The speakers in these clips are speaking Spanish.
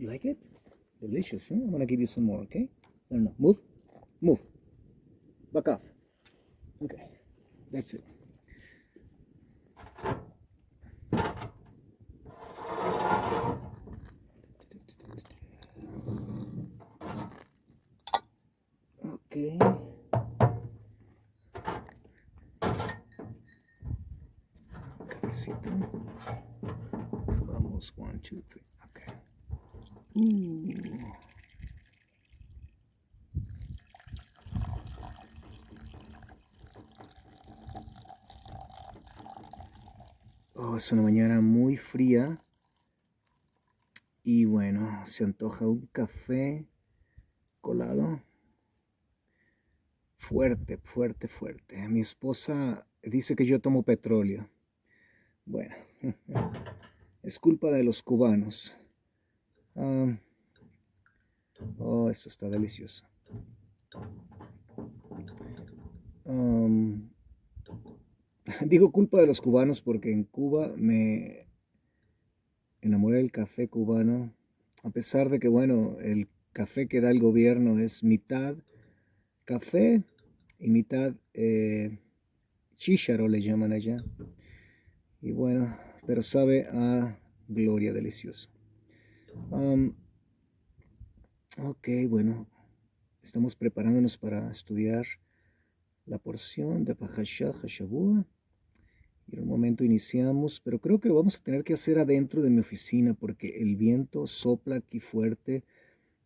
You like it? Delicious, huh? I'm gonna give you some more, okay? No. Move. Move. Back off. Okay. That's it. Okay. Cafecito. Vamos, 1, 2, 3. Okay. Oh, es una mañana muy fría. Y bueno, se antoja un café colado. Fuerte, fuerte, fuerte. Mi esposa dice que yo tomo petróleo. Bueno, es culpa de los cubanos. Oh, esto está delicioso. Digo culpa de los cubanos porque en Cuba me enamoré del café cubano. A pesar de que, bueno, el café que da el gobierno es mitad café y mitad chícharo le llaman allá. Y bueno, pero sabe a gloria, delicioso. Ok, bueno, estamos preparándonos para estudiar la porción de Pajashá Hashabua. Y en un momento iniciamos, pero creo que lo vamos a tener que hacer adentro de mi oficina porque el viento sopla aquí fuerte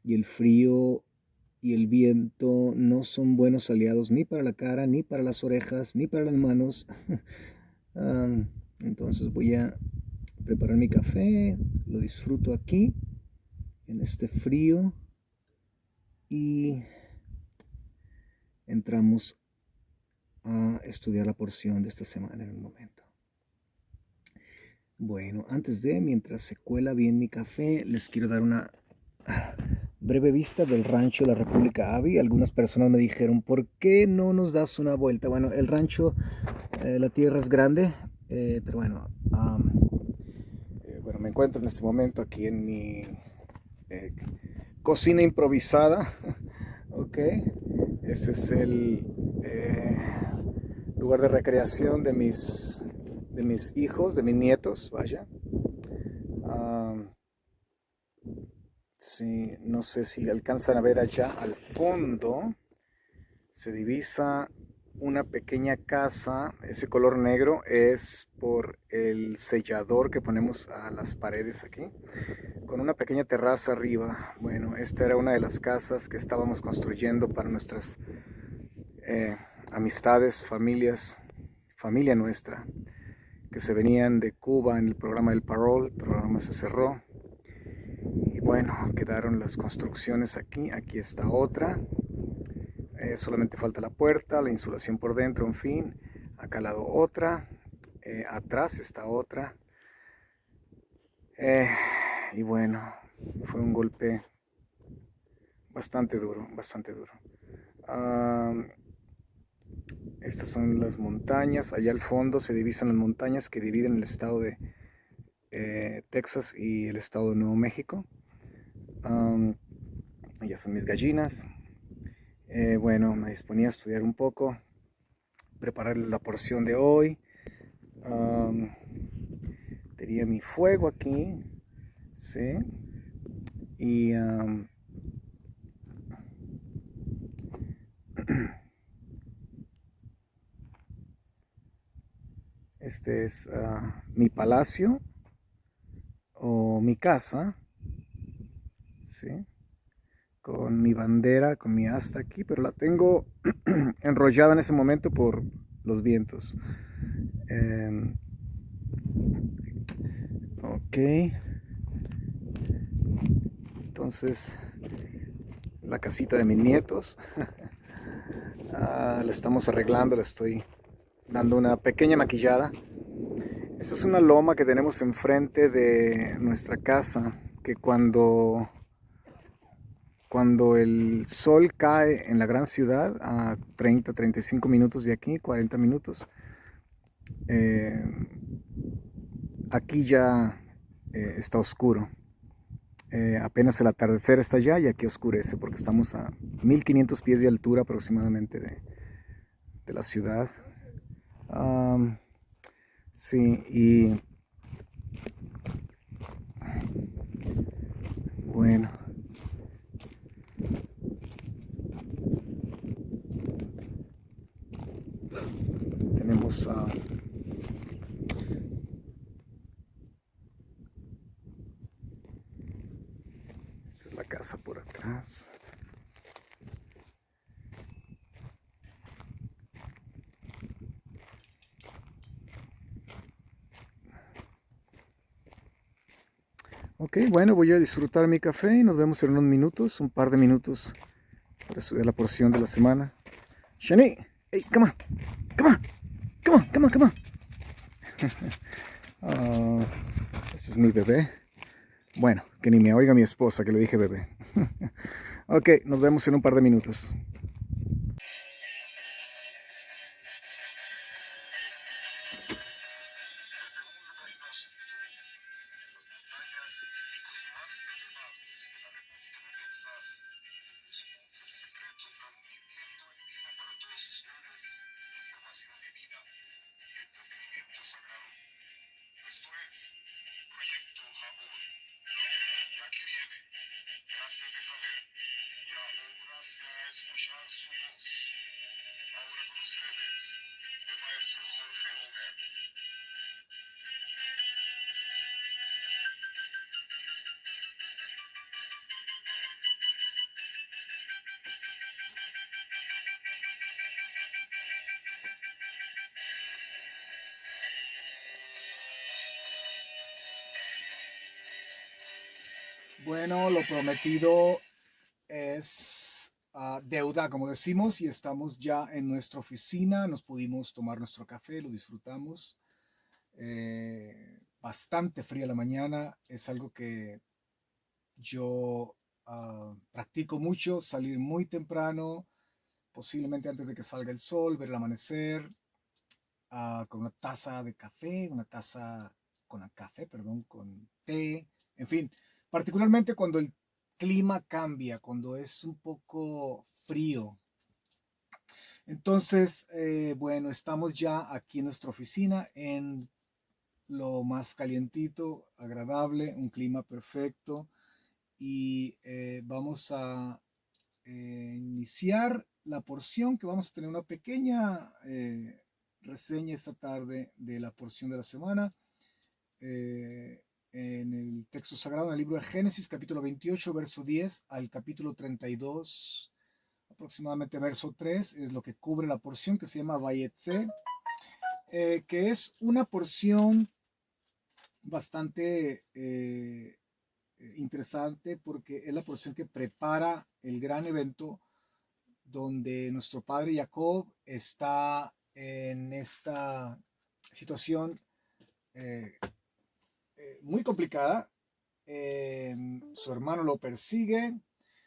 y el frío y el viento no son buenos aliados ni para la cara, ni para las orejas, ni para las manos. Entonces voy a preparar mi café, lo disfruto aquí, en este frío, y entramos a estudiar la porción de esta semana en un momento. Bueno, mientras se cuela bien mi café, les quiero dar una breve vista del rancho de la República Avi. Algunas personas me dijeron, ¿por qué no nos das una vuelta? Bueno, el rancho, la tierra es grande, pero bueno, me encuentro en este momento aquí en mi cocina improvisada. Ok, este es el lugar de recreación de mis hijos, de mis nietos, vaya. Sí, no sé si alcanzan a ver allá al fondo, se divisa una pequeña casa. Ese color negro es por el sellador que ponemos a las paredes aquí, con una pequeña terraza arriba. Bueno, esta era una de las casas que estábamos construyendo para nuestras amistades, familia nuestra, que se venían de Cuba en el programa del Parole. El programa se cerró. Y bueno, quedaron las construcciones aquí. Aquí está otra. Solamente falta la puerta, la insulación por dentro, en fin. Acá al lado otra. Atrás está otra. Y bueno, fue un golpe bastante duro, bastante duro. Estas son las montañas. Allá al fondo se divisan las montañas que dividen el estado de Texas y el estado de Nuevo México. Allá son mis gallinas. Bueno, me disponía a estudiar un poco, preparar la porción de hoy. Tenía mi fuego aquí, ¿sí? Y este es mi palacio o mi casa, ¿sí? Con mi bandera, con mi asta aquí, pero la tengo enrollada en ese momento por los vientos. Ok. Entonces, la casita de mis nietos. La estamos arreglando, le estoy dando una pequeña maquillada. Esta es una loma que tenemos enfrente de nuestra casa, que cuando el sol cae en la gran ciudad, a 35 minutos de aquí, 40 minutos, aquí ya está oscuro. Apenas el atardecer está allá y aquí oscurece porque estamos a 1500 pies de altura aproximadamente de la ciudad. Um, sí, y bueno, tenemos esa es la casa por atrás. Ok, bueno, voy a disfrutar mi café y nos vemos en unos minutos, un par de minutos para estudiar la porción de la semana. Shani, hey, come on, come on, come on, come on, come on. Este es mi bebé. Bueno, que ni me oiga mi esposa que le dije bebé. Ok, nos vemos en un par de minutos. Bueno, lo prometido es deuda, como decimos, y estamos ya en nuestra oficina. Nos pudimos tomar nuestro café, lo disfrutamos. Bastante fría la mañana, es algo que yo practico mucho, salir muy temprano, posiblemente antes de que salga el sol, ver el amanecer, con una taza de café, una taza con café, perdón, con té, en fin, particularmente cuando el clima cambia, cuando es un poco frío. Entonces, bueno, estamos ya aquí en nuestra oficina en lo más calientito, agradable, un clima perfecto y vamos a iniciar la porción que vamos a tener una pequeña reseña esta tarde de la porción de la semana en el texto sagrado, en el libro de Génesis, capítulo 28, verso 10 al capítulo 32, aproximadamente verso 3, es lo que cubre la porción que se llama Vayetze, que es una porción bastante interesante porque es la porción que prepara el gran evento donde nuestro padre Jacob está en esta situación eh, muy complicada. Su hermano lo persigue,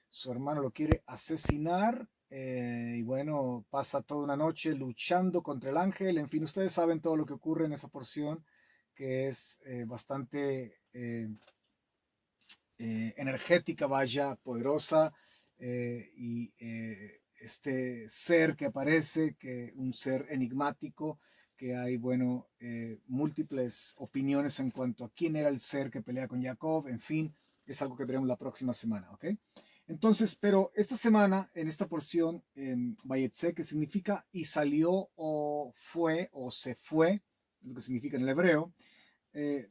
su hermano lo quiere asesinar y bueno, pasa toda una noche luchando contra el ángel. En fin, ustedes saben todo lo que ocurre en esa porción que es bastante energética, vaya, poderosa, y este ser que aparece, que un ser enigmático, que hay, bueno, múltiples opiniones en cuanto a quién era el ser que pelea con Jacob, en fin, es algo que veremos la próxima semana, ¿ok? Entonces, pero esta semana, en esta porción, Vayetze, que significa y salió o fue o se fue, lo que significa en el hebreo,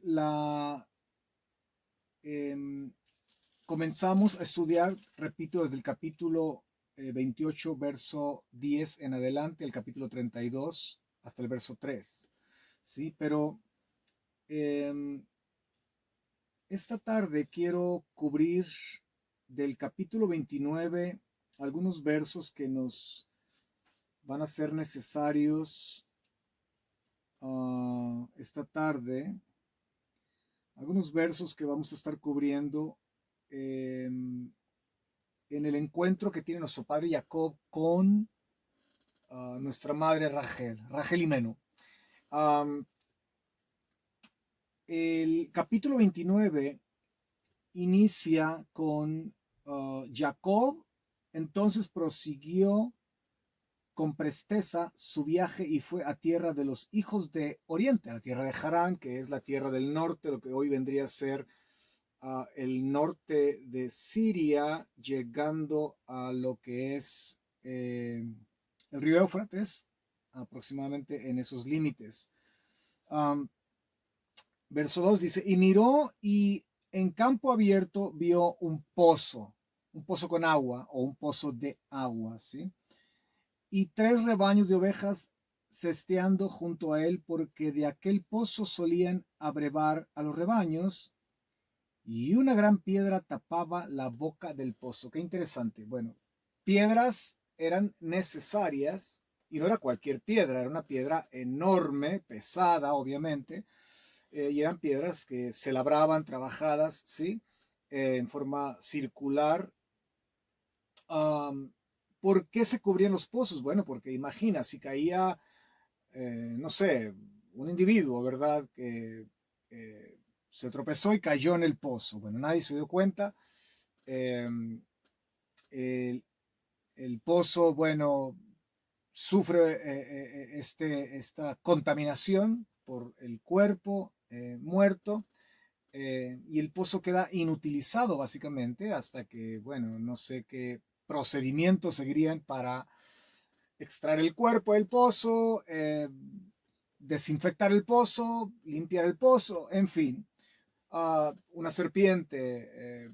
la comenzamos a estudiar, repito, desde el capítulo 28, verso 10 en adelante, el capítulo 32 hasta el verso 3. ¿Sí? Pero esta tarde quiero cubrir del capítulo 29 algunos versos que nos van a ser necesarios esta tarde. Algunos versos que vamos a estar cubriendo en el encuentro que tiene nuestro padre Jacob con nuestra madre Rachel, Rachel Imenu. El capítulo 29 inicia con Jacob, entonces prosiguió con presteza su viaje y fue a tierra de los hijos de Oriente, a la tierra de Harán, que es la tierra del norte, lo que hoy vendría a ser el norte de Siria, llegando a lo que es el río Éufrates, aproximadamente en esos límites. Verso 2 dice, y miró y en campo abierto vio un pozo con agua o un pozo de agua, ¿sí? Y 3 rebaños de ovejas cesteando junto a él, porque de aquel pozo solían abrevar a los rebaños, y una gran piedra tapaba la boca del pozo. Qué interesante. Bueno, piedras eran necesarias, y no era cualquier piedra, era una piedra enorme, pesada, obviamente, y eran piedras que se labraban, trabajadas, ¿sí? En forma circular. Um, ¿Por qué se cubrían los pozos? Bueno, porque imagina, si caía, no sé, un individuo, ¿verdad? Que se tropezó y cayó en el pozo. Bueno, nadie se dio cuenta. Eh, el, el, pozo, bueno, sufre esta contaminación por el cuerpo muerto. Y el pozo queda inutilizado básicamente hasta que, bueno, no sé qué procedimientos seguirían para extraer el cuerpo del pozo, desinfectar el pozo, limpiar el pozo, en fin, una serpiente,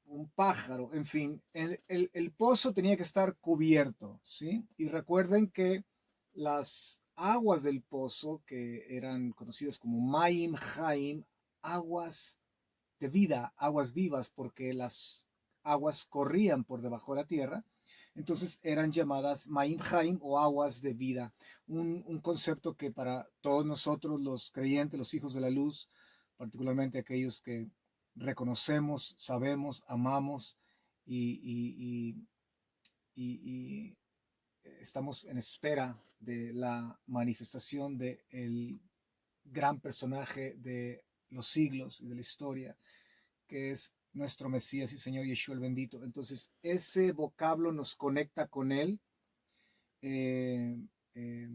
un pájaro, en fin, el pozo tenía que estar cubierto, ¿sí? Y recuerden que las aguas del pozo, que eran conocidas como Maim Haim, aguas de vida, aguas vivas, porque las aguas corrían por debajo de la tierra, entonces eran llamadas Maim Haim o aguas de vida, un concepto que para todos nosotros los creyentes, los hijos de la luz, particularmente aquellos que reconocemos, sabemos, amamos y estamos en espera de la manifestación de el gran personaje de los siglos y de la historia, que es nuestro Mesías y Señor Yeshua el bendito. Entonces, ese vocablo nos conecta con Él eh, eh,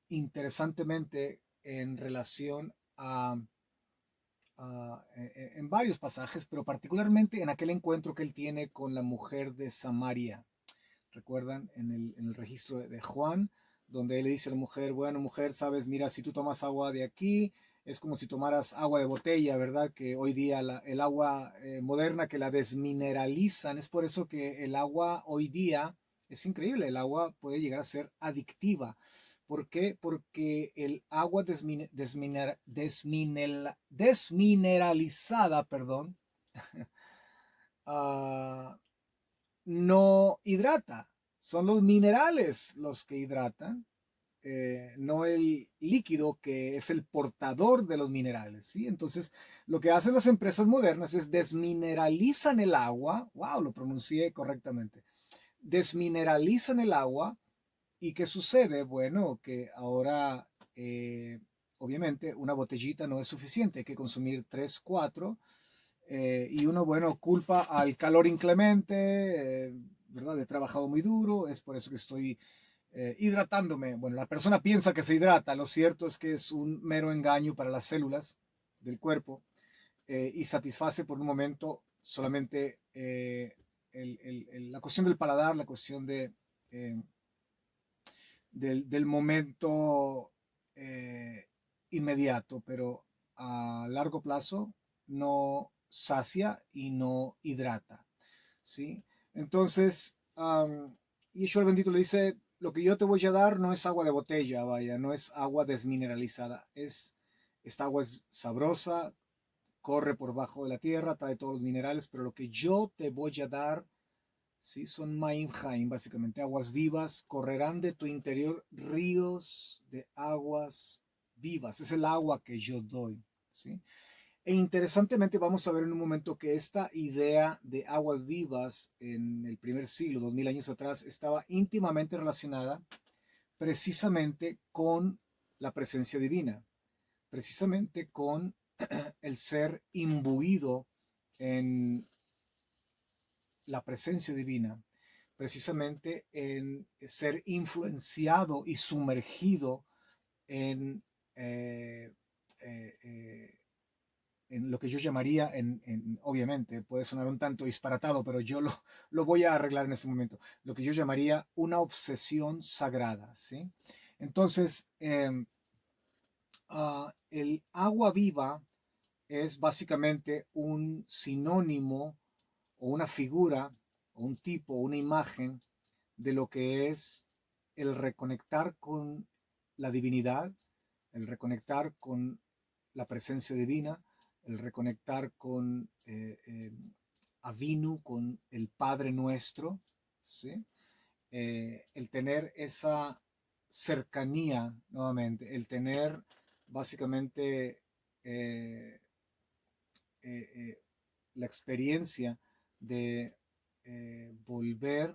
interesantemente en relación en varios pasajes, pero particularmente en aquel encuentro que Él tiene con la mujer de Samaria. ¿Recuerdan? En el registro de Juan, donde Él le dice a la mujer, bueno, mujer, sabes, mira, si tú tomas agua de aquí, es como si tomaras agua de botella, ¿verdad? Que hoy día el agua moderna que la desmineralizan, es por eso que el agua hoy día es increíble, el agua puede llegar a ser adictiva. ¿Por qué? Porque el agua desmineralizada, perdón, uh, no hidrata. Son los minerales los que hidratan, no el líquido que es el portador de los minerales, ¿sí? Entonces, lo que hacen las empresas modernas es desmineralizan el agua, wow, lo pronuncié correctamente, desmineralizan el agua. ¿Y qué sucede? Bueno, que ahora, obviamente, una botellita no es suficiente, hay que consumir 3, 4, y uno, bueno, culpa al calor inclemente, ¿verdad? He trabajado muy duro, es por eso que estoy hidratándome. Bueno, la persona piensa que se hidrata, lo cierto es que es un mero engaño para las células del cuerpo, y satisface por un momento solamente la cuestión del paladar, la cuestión eh, del momento inmediato, pero a largo plazo no sacia y no hidrata, ¿sí? Entonces, Yeshua el bendito le dice, lo que yo te voy a dar no es agua de botella, vaya, no es agua desmineralizada, esta agua es sabrosa, corre por bajo de la tierra, trae todos los minerales, pero lo que yo te voy a dar, ¿sí? Son Maim Haim, básicamente aguas vivas, correrán de tu interior ríos de aguas vivas, es el agua que yo doy, ¿sí? E interesantemente vamos a ver en un momento que esta idea de aguas vivas en el primer siglo, 2000 años atrás, estaba íntimamente relacionada precisamente con la presencia divina, precisamente con el ser imbuido en la presencia divina, precisamente en ser influenciado y sumergido en, eh, eh, eh, en lo que yo llamaría, obviamente puede sonar un tanto disparatado, pero yo lo voy a arreglar en ese momento, lo que yo llamaría una obsesión sagrada, ¿sí? Entonces, el agua viva es básicamente un sinónimo o una figura o un tipo, una imagen de lo que es el reconectar con la divinidad, el reconectar con la presencia divina, el reconectar con Avinu, con el Padre nuestro, ¿sí? El tener esa cercanía nuevamente, el tener básicamente eh, eh, eh, la experiencia de volver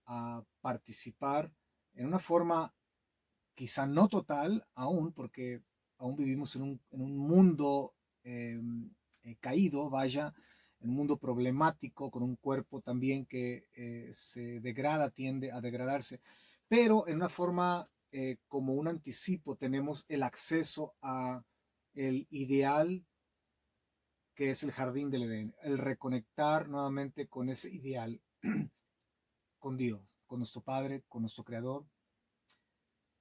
a participar en una forma quizá no total aún, porque aún vivimos en un mundo eh, caído, vaya, en un mundo problemático, con un cuerpo también que se degrada, tiende a degradarse, pero en una forma como un anticipo tenemos el acceso a el ideal que es el jardín del Edén, el reconectar nuevamente con ese ideal, con Dios, con nuestro Padre, con nuestro Creador,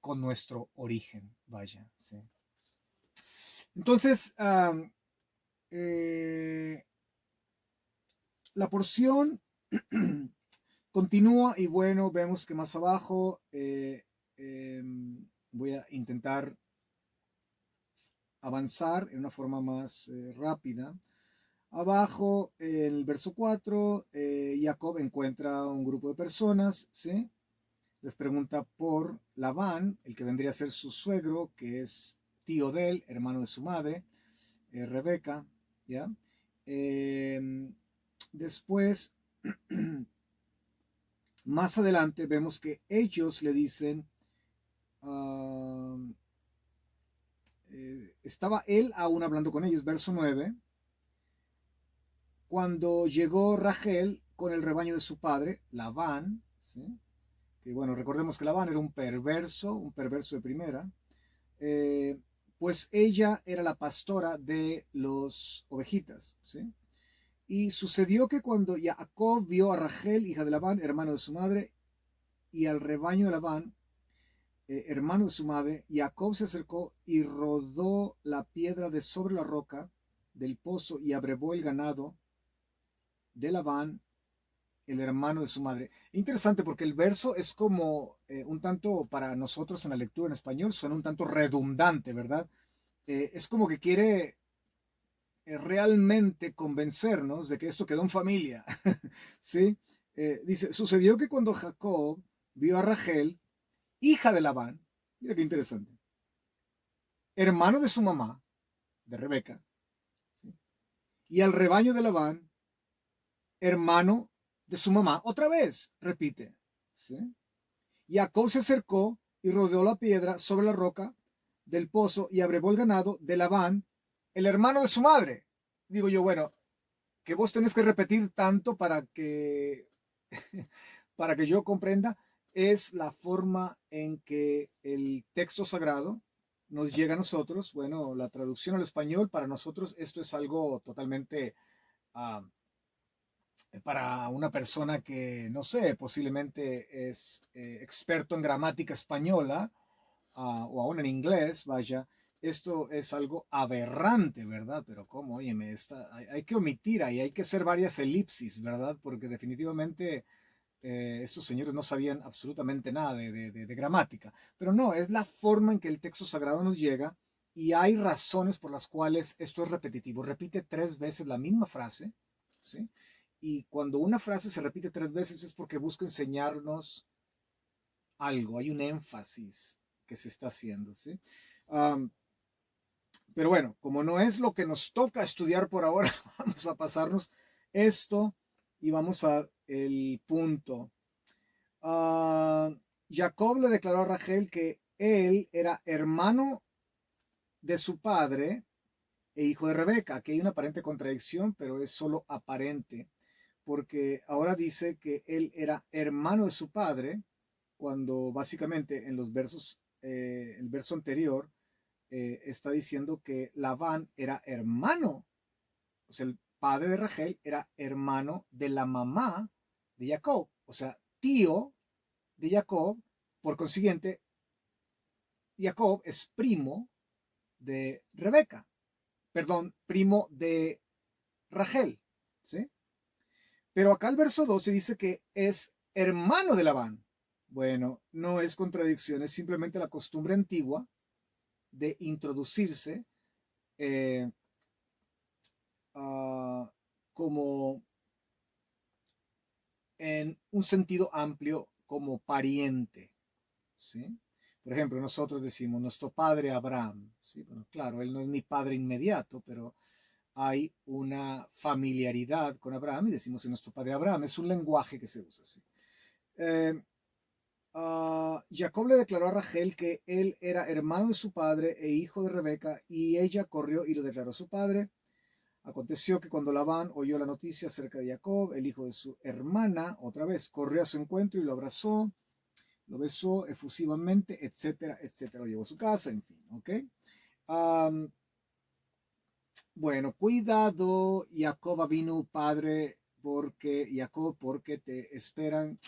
con nuestro origen, vaya. ¿Sí? Entonces, eh, la porción continúa y bueno, vemos que más abajo voy a intentar avanzar en una forma más rápida. Abajo, en el verso 4, Jacob encuentra un grupo de personas, ¿sí? Les pregunta por Labán, el que vendría a ser su suegro, que es tío de él, hermano de su madre, Rebeca, ¿ya? Después, más adelante, vemos que ellos le dicen, uh, estaba él aún hablando con ellos, verso 9, cuando llegó Rachel con el rebaño de su padre, Labán, ¿sí? Que bueno, recordemos que Labán era un perverso de primera, eh, pues ella era la pastora de los ovejitas, ¿sí? Y sucedió que cuando Jacob vio a Rachel, hija de Labán, hermano de su madre, y al rebaño de Labán, hermano de su madre, Jacob se acercó y rodó la piedra de sobre la roca del pozo y abrevó el ganado de Labán, el hermano de su madre. Interesante porque el verso es como un tanto para nosotros en la lectura en español, suena un tanto redundante, ¿verdad? Es como que quiere realmente convencernos de que esto quedó en familia, ¿sí? Dice, sucedió que cuando Jacob vio a Rachel, hija de Labán, mira qué interesante, hermano de su mamá, de Rebeca, ¿sí? Y al rebaño de Labán, hermano de su mamá, otra vez, repite, ¿sí? Jacob se acercó y rodeó la piedra sobre la roca del pozo y abrevó el ganado de Labán, el hermano de su madre. Digo yo, bueno, que vos tenés que repetir tanto para que yo comprenda, es la forma en que el texto sagrado nos llega a nosotros. Bueno, la traducción al español, para nosotros esto es algo totalmente uh, para una persona que, no sé, posiblemente es experto en gramática española o aún en inglés, vaya, esto es algo aberrante, ¿verdad? Pero ¿cómo? Oye, hay que omitir ahí, hay que hacer varias elipsis, ¿verdad? Porque definitivamente estos señores no sabían absolutamente nada de gramática. Pero no, es la forma en que el texto sagrado nos llega y hay razones por las cuales esto es repetitivo. Repite 3 veces la misma frase, ¿sí? Y cuando una frase se repite 3 veces es porque busca enseñarnos algo, hay un énfasis que se está haciendo, ¿sí? Um, pero bueno, como no es lo que nos toca estudiar por ahora, vamos a pasarnos esto y vamos a el punto. Jacob le declaró a Rachel que él era hermano de su padre e hijo de Rebeca. Aquí hay una aparente contradicción, pero es solo aparente, porque ahora dice que él era hermano de su padre, cuando básicamente en los versos, el verso anterior está diciendo que Labán era hermano, o sea, el padre de Rachel era hermano de la mamá de Jacob, o sea, tío de Jacob. Por consiguiente, Jacob es primo de Rebeca, perdón, primo de Rachel, ¿sí? Pero acá el verso 12 dice que es hermano de Labán. Bueno, no es contradicción, es simplemente la costumbre antigua de introducirse eh, uh, como en un sentido amplio como pariente, ¿sí? Por ejemplo, nosotros decimos nuestro padre Abraham, ¿sí? Bueno, claro, él no es mi padre inmediato, pero hay una familiaridad con Abraham y decimos nuestro padre Abraham. Es un lenguaje que se usa así. Eh, Jacob le declaró a Rachel que él era hermano de su padre e hijo de Rebeca, y ella corrió y lo declaró a su padre. Aconteció que cuando Labán oyó la noticia acerca de Jacob, el hijo de su hermana, otra vez corrió a su encuentro y lo abrazó, lo besó efusivamente, etcétera, etcétera. Lo llevó a su casa, en fin, ¿ok? Um, bueno, cuidado, Jacob vino padre, porque Jacob, porque te esperan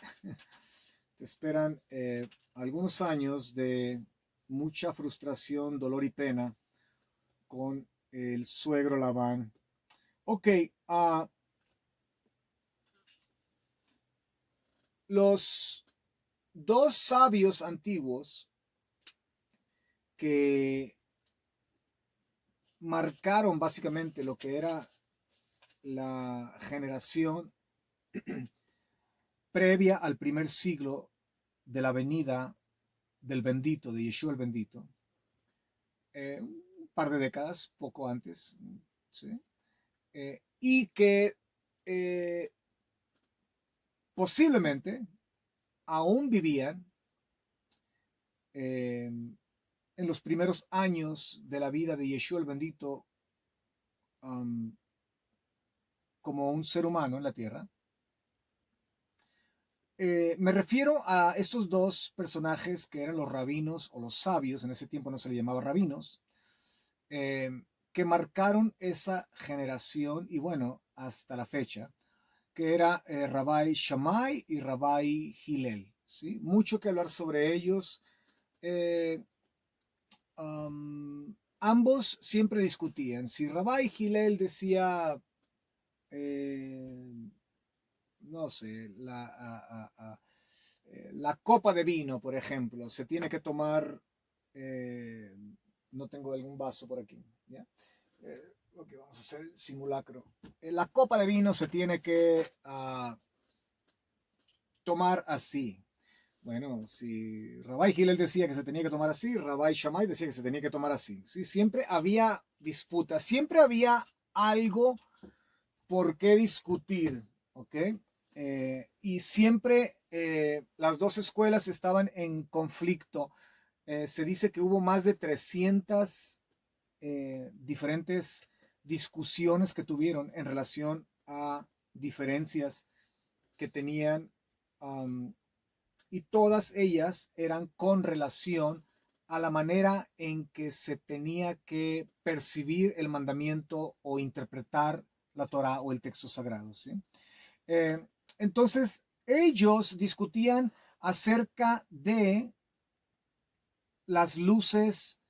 algunos años de mucha frustración, dolor y pena con el suegro Labán. Ok, los dos sabios antiguos que marcaron básicamente lo que era la generación previa al primer siglo de la venida del bendito, de Yeshua el bendito, un par de décadas, poco antes, ¿sí? Y que posiblemente aún vivían en los primeros años de la vida de Yeshua el bendito, um, como un ser humano en la tierra. Me refiero a estos dos personajes que eran los rabinos o los sabios, en ese tiempo no se le llamaba rabinos, eh, que marcaron esa generación y bueno, hasta la fecha, que era Rabbi Shammai y Rabbi Hillel, ¿sí? Mucho que hablar sobre ellos. Eh, Ambos siempre discutían. Si Rabbi Hillel decía, eh, no sé, la copa de vino, por ejemplo, se tiene que tomar, eh, no tengo algún vaso por aquí, ¿ya? Ok, vamos a hacer el simulacro. La copa de vino se tiene que tomar así. Bueno, si Rabbi Hillel decía que se tenía que tomar así, Rabbi Shammai decía que se tenía que tomar así. ¿Sí? Siempre había disputa, siempre había algo por qué discutir, ¿ok? Y siempre las dos escuelas estaban en conflicto. Se dice que hubo más de 300 diferentes discusiones que tuvieron en relación a diferencias que tenían, um, y todas ellas eran con relación a la manera en que se tenía que percibir el mandamiento o interpretar la Torah o el texto sagrado, ¿sí? Eh, entonces, ellos discutían acerca de las luces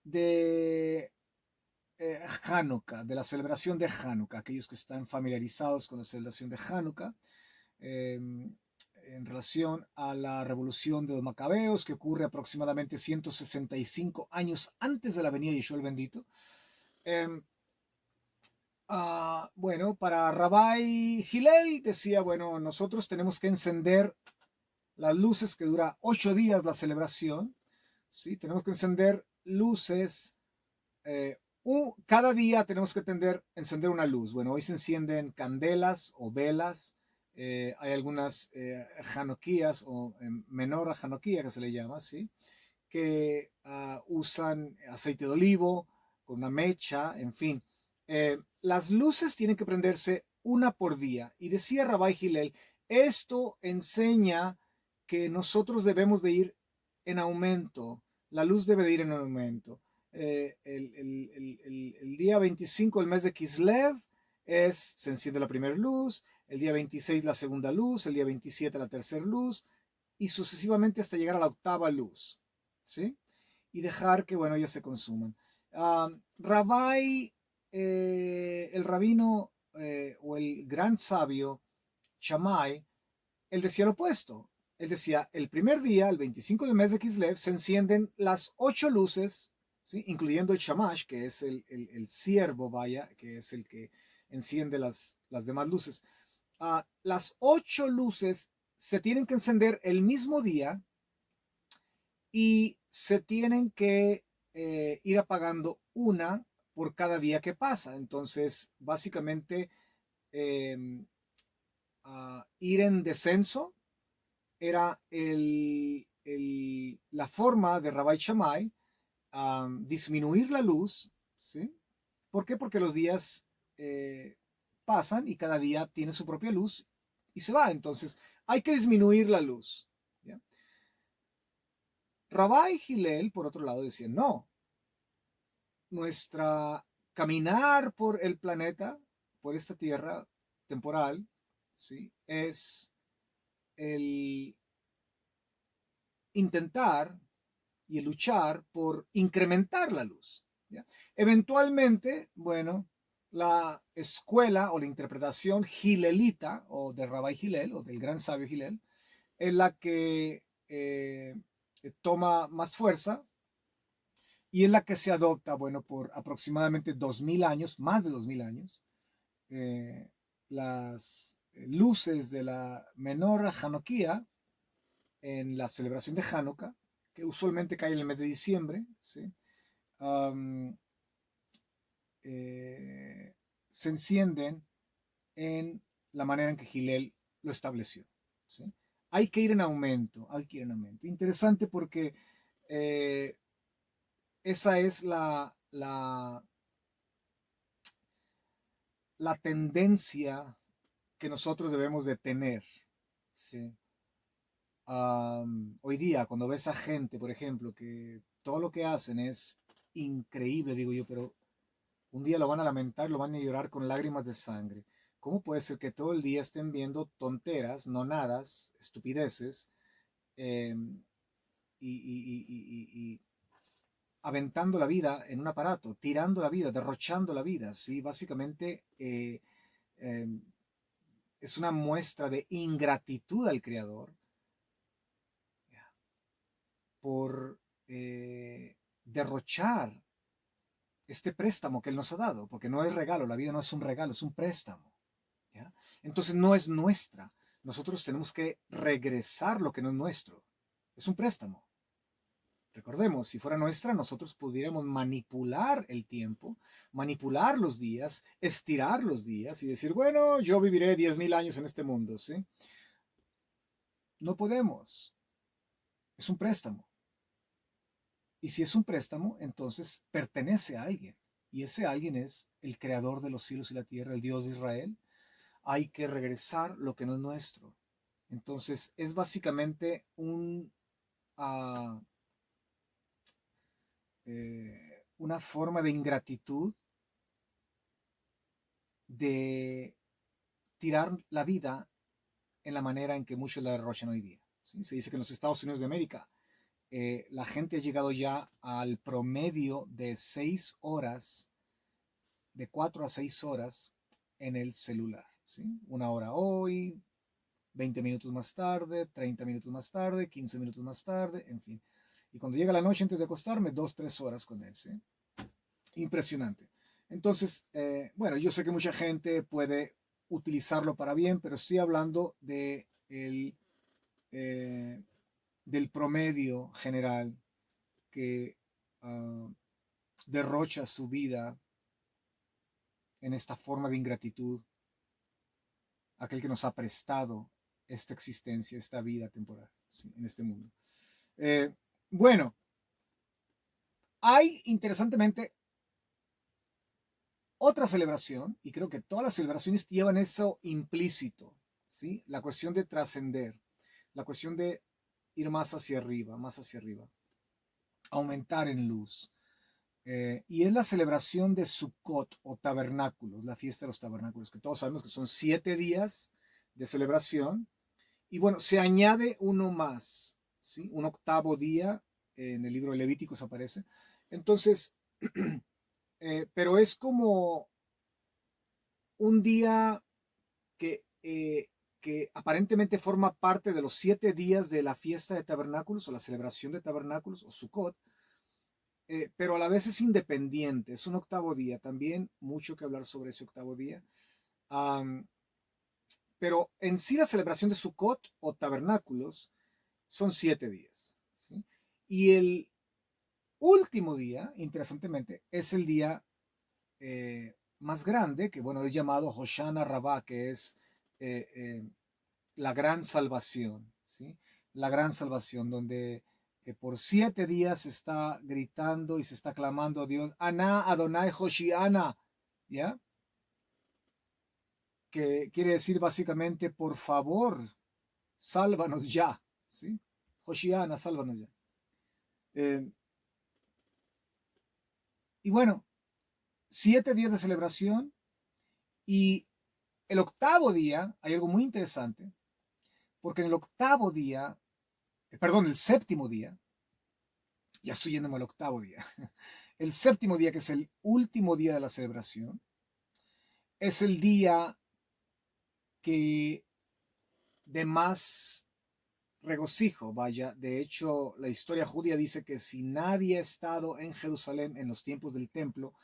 de Hanukkah, de la celebración de Hanukkah, aquellos que están familiarizados con la celebración de Hanukkah, en relación a la revolución de los macabeos, que ocurre aproximadamente 165 años antes de la venida de Yeshua el bendito. Bueno, para Rabbi Hillel decía, bueno, nosotros tenemos que encender las luces, que dura 8 días la celebración, ¿sí? Tenemos que encender luces, cada día tenemos que encender una luz. Bueno, hoy se encienden candelas o velas, hay algunas Hanukkías o menor Hanukkía que se le llama, ¿sí? Que usan aceite de olivo con una mecha, en fin. Las luces tienen que prenderse una por día. Y decía Rabbi Hillel, esto enseña que nosotros debemos de ir en aumento. La luz debe de ir en aumento. El día 25 del mes de Kislev se enciende la primera luz, el día 26 la segunda luz, el día 27 la tercera luz, y sucesivamente hasta llegar a la octava luz, ¿sí? Y dejar que, bueno, ellas se consuman. El rabino o el gran sabio Shammai, él decía lo opuesto. Él decía, el primer día, el 25 del mes de Kislev, se encienden las 8 luces, ¿sí? Incluyendo el shamash, que es el ciervo, vaya, que es el que enciende las demás luces. Las 8 luces se tienen que encender el mismo día y se tienen que ir apagando una por cada día que pasa. Entonces, básicamente, eh, ir en descenso era la forma de Rabbi Shammai disminuir la luz, ¿sí? ¿Por qué? Porque los días pasan y cada día tiene su propia luz y se va. Entonces, hay que disminuir la luz. ¿Ya? Rabbi Hillel, por otro lado, decía, no, nuestra caminar por el planeta, por esta tierra temporal, ¿sí? Es el intentar y el luchar por incrementar la luz. ¿Ya? Eventualmente, bueno, la escuela o la interpretación hilelita o de Rabbi Hillel o del gran sabio Hillel es la que toma más fuerza y es la que se adopta, bueno, por aproximadamente 2000 años, más de 2000 años. Las luces de la Menorá Hanukkah en la celebración de Hanukkah, que usualmente cae en el mes de diciembre, ¿sí? um, se encienden en la manera en que Hillel lo estableció, ¿sí? Hay que ir en aumento, hay que ir en aumento. Interesante porque esa es la tendencia que nosotros debemos de tener, ¿sí? Hoy día, cuando ves a gente, por ejemplo, que todo lo que hacen es increíble, digo yo, pero un día lo van a lamentar, lo van a llorar con lágrimas de sangre. ¿Cómo puede ser que todo el día estén viendo tonteras, nonadas, estupideces, eh, y aventando la vida en un aparato, tirando la vida, derrochando la vida? ¿Sí? Básicamente eh, es una muestra de ingratitud al Creador por derrochar este préstamo que Él nos ha dado, porque no es regalo, la vida no es un regalo, es un préstamo. ¿Ya? Entonces no es nuestra. Nosotros tenemos que regresar lo que no es nuestro. Es un préstamo. Recordemos, si fuera nuestra, nosotros pudiéramos manipular el tiempo, manipular los días, estirar los días y decir, bueno, yo viviré 10,000 años en este mundo, ¿sí? No podemos. Es un préstamo. Y si es un préstamo, entonces pertenece a alguien. Y ese alguien es el creador de los cielos y la tierra, el Dios de Israel. Hay que regresar lo que no es nuestro. Entonces es básicamente una forma de ingratitud de tirar la vida en la manera en que muchos la derrochan hoy día. ¿Sí? Se dice que en los Estados Unidos de América la gente ha llegado ya al promedio de 6 horas, de 4 a 6 horas en el celular. ¿Sí? 1 hora hoy, 20 minutos más tarde, 30 minutos más tarde, 15 minutos más tarde, en fin. Y cuando llega la noche antes de acostarme, 2, 3 horas con él. ¿Sí? Impresionante. Entonces, bueno, yo sé que mucha gente puede utilizarlo para bien, pero estoy hablando eh, del promedio general que derrocha su vida en esta forma de ingratitud, aquel que nos ha prestado esta existencia, esta vida temporal, ¿sí? En este mundo. Bueno, hay interesantemente otra celebración, y creo que todas las celebraciones llevan eso implícito, ¿sí? La cuestión de trascender, la cuestión de ir más hacia arriba, aumentar en luz. Y es la celebración de Sukkot o tabernáculos, la fiesta de los tabernáculos, que todos sabemos que son 7 días de celebración. Y bueno, se añade uno más, ¿sí? Un octavo día, en el libro de Levíticos aparece. Entonces, pero es como un día que aparentemente forma parte de los 7 días de la fiesta de tabernáculos o la celebración de tabernáculos o Sukkot, pero a la vez es independiente, es un octavo día, también mucho que hablar sobre ese octavo día. Um, pero en sí la celebración de Sukkot o tabernáculos son 7 días, ¿sí? Y el último día, interesantemente, es el día más grande, que bueno, es llamado Hoshana Rabbah, que es eh, eh, la gran salvación, ¿sí? La gran salvación, donde por 7 días se está gritando y se está clamando a Dios, Ana Adonai Hoshiana, ¿ya? Que quiere decir básicamente, por favor, sálvanos ya, ¿sí? Hoshiana, sálvanos ya. Eh, y bueno, 7 días de celebración y el octavo día, hay algo muy interesante, porque en el octavo día, perdón, el séptimo día, ya estoy yéndome al octavo día, el séptimo día, que es el último día de la celebración, es el día que de más regocijo, vaya. De hecho, la historia judía dice que si nadie ha estado en Jerusalén en los tiempos del templo,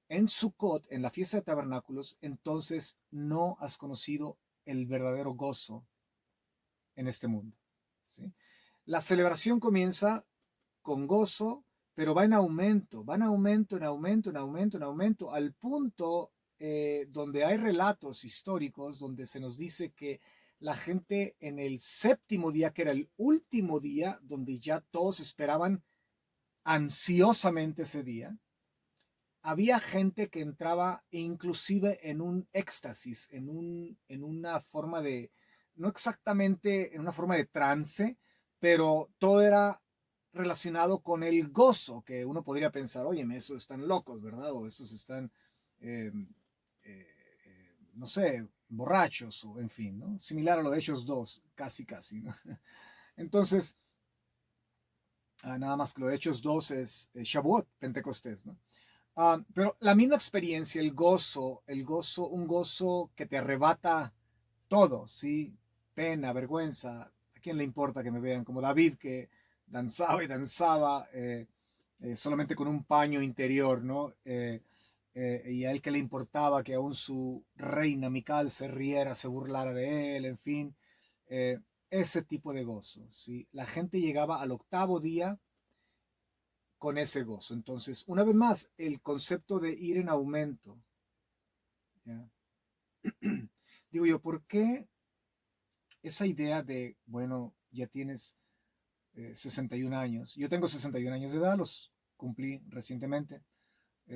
en Sukkot, en la fiesta de tabernáculos, entonces no has conocido el verdadero gozo en este mundo, ¿sí? La celebración comienza con gozo, pero va en aumento, va en aumento, en aumento, en aumento, en aumento, al punto donde hay relatos históricos donde se nos dice que la gente en el séptimo día, que era el último día, donde ya todos esperaban ansiosamente ese día, había gente que entraba inclusive en un éxtasis, en una forma de, no exactamente en una forma de trance, pero todo era relacionado con el gozo, que uno podría pensar, oye, esos están locos, ¿verdad? O estos están, eh, no sé, borrachos, o en fin, ¿no? Similar a lo de Hechos 2, casi, casi, ¿no? Entonces, nada más que lo de Hechos 2 es Shavuot, Pentecostés, ¿no? Pero la misma experiencia, el gozo, un gozo que te arrebata todo, ¿sí? Pena, vergüenza. ¿A quién le importa que me vean como David, que danzaba y danzaba solamente con un paño interior, ¿no? Y a él que le importaba que aún su reina Mical se riera, se burlara de él, en fin. eh, Ese tipo de gozo, ¿sí? La gente llegaba al octavo día con ese gozo. Entonces, una vez más, el concepto de ir en aumento. ¿Ya? Digo yo, ¿por qué esa idea de, bueno, ya tienes 61 años? Yo tengo 61 años de edad, los cumplí recientemente.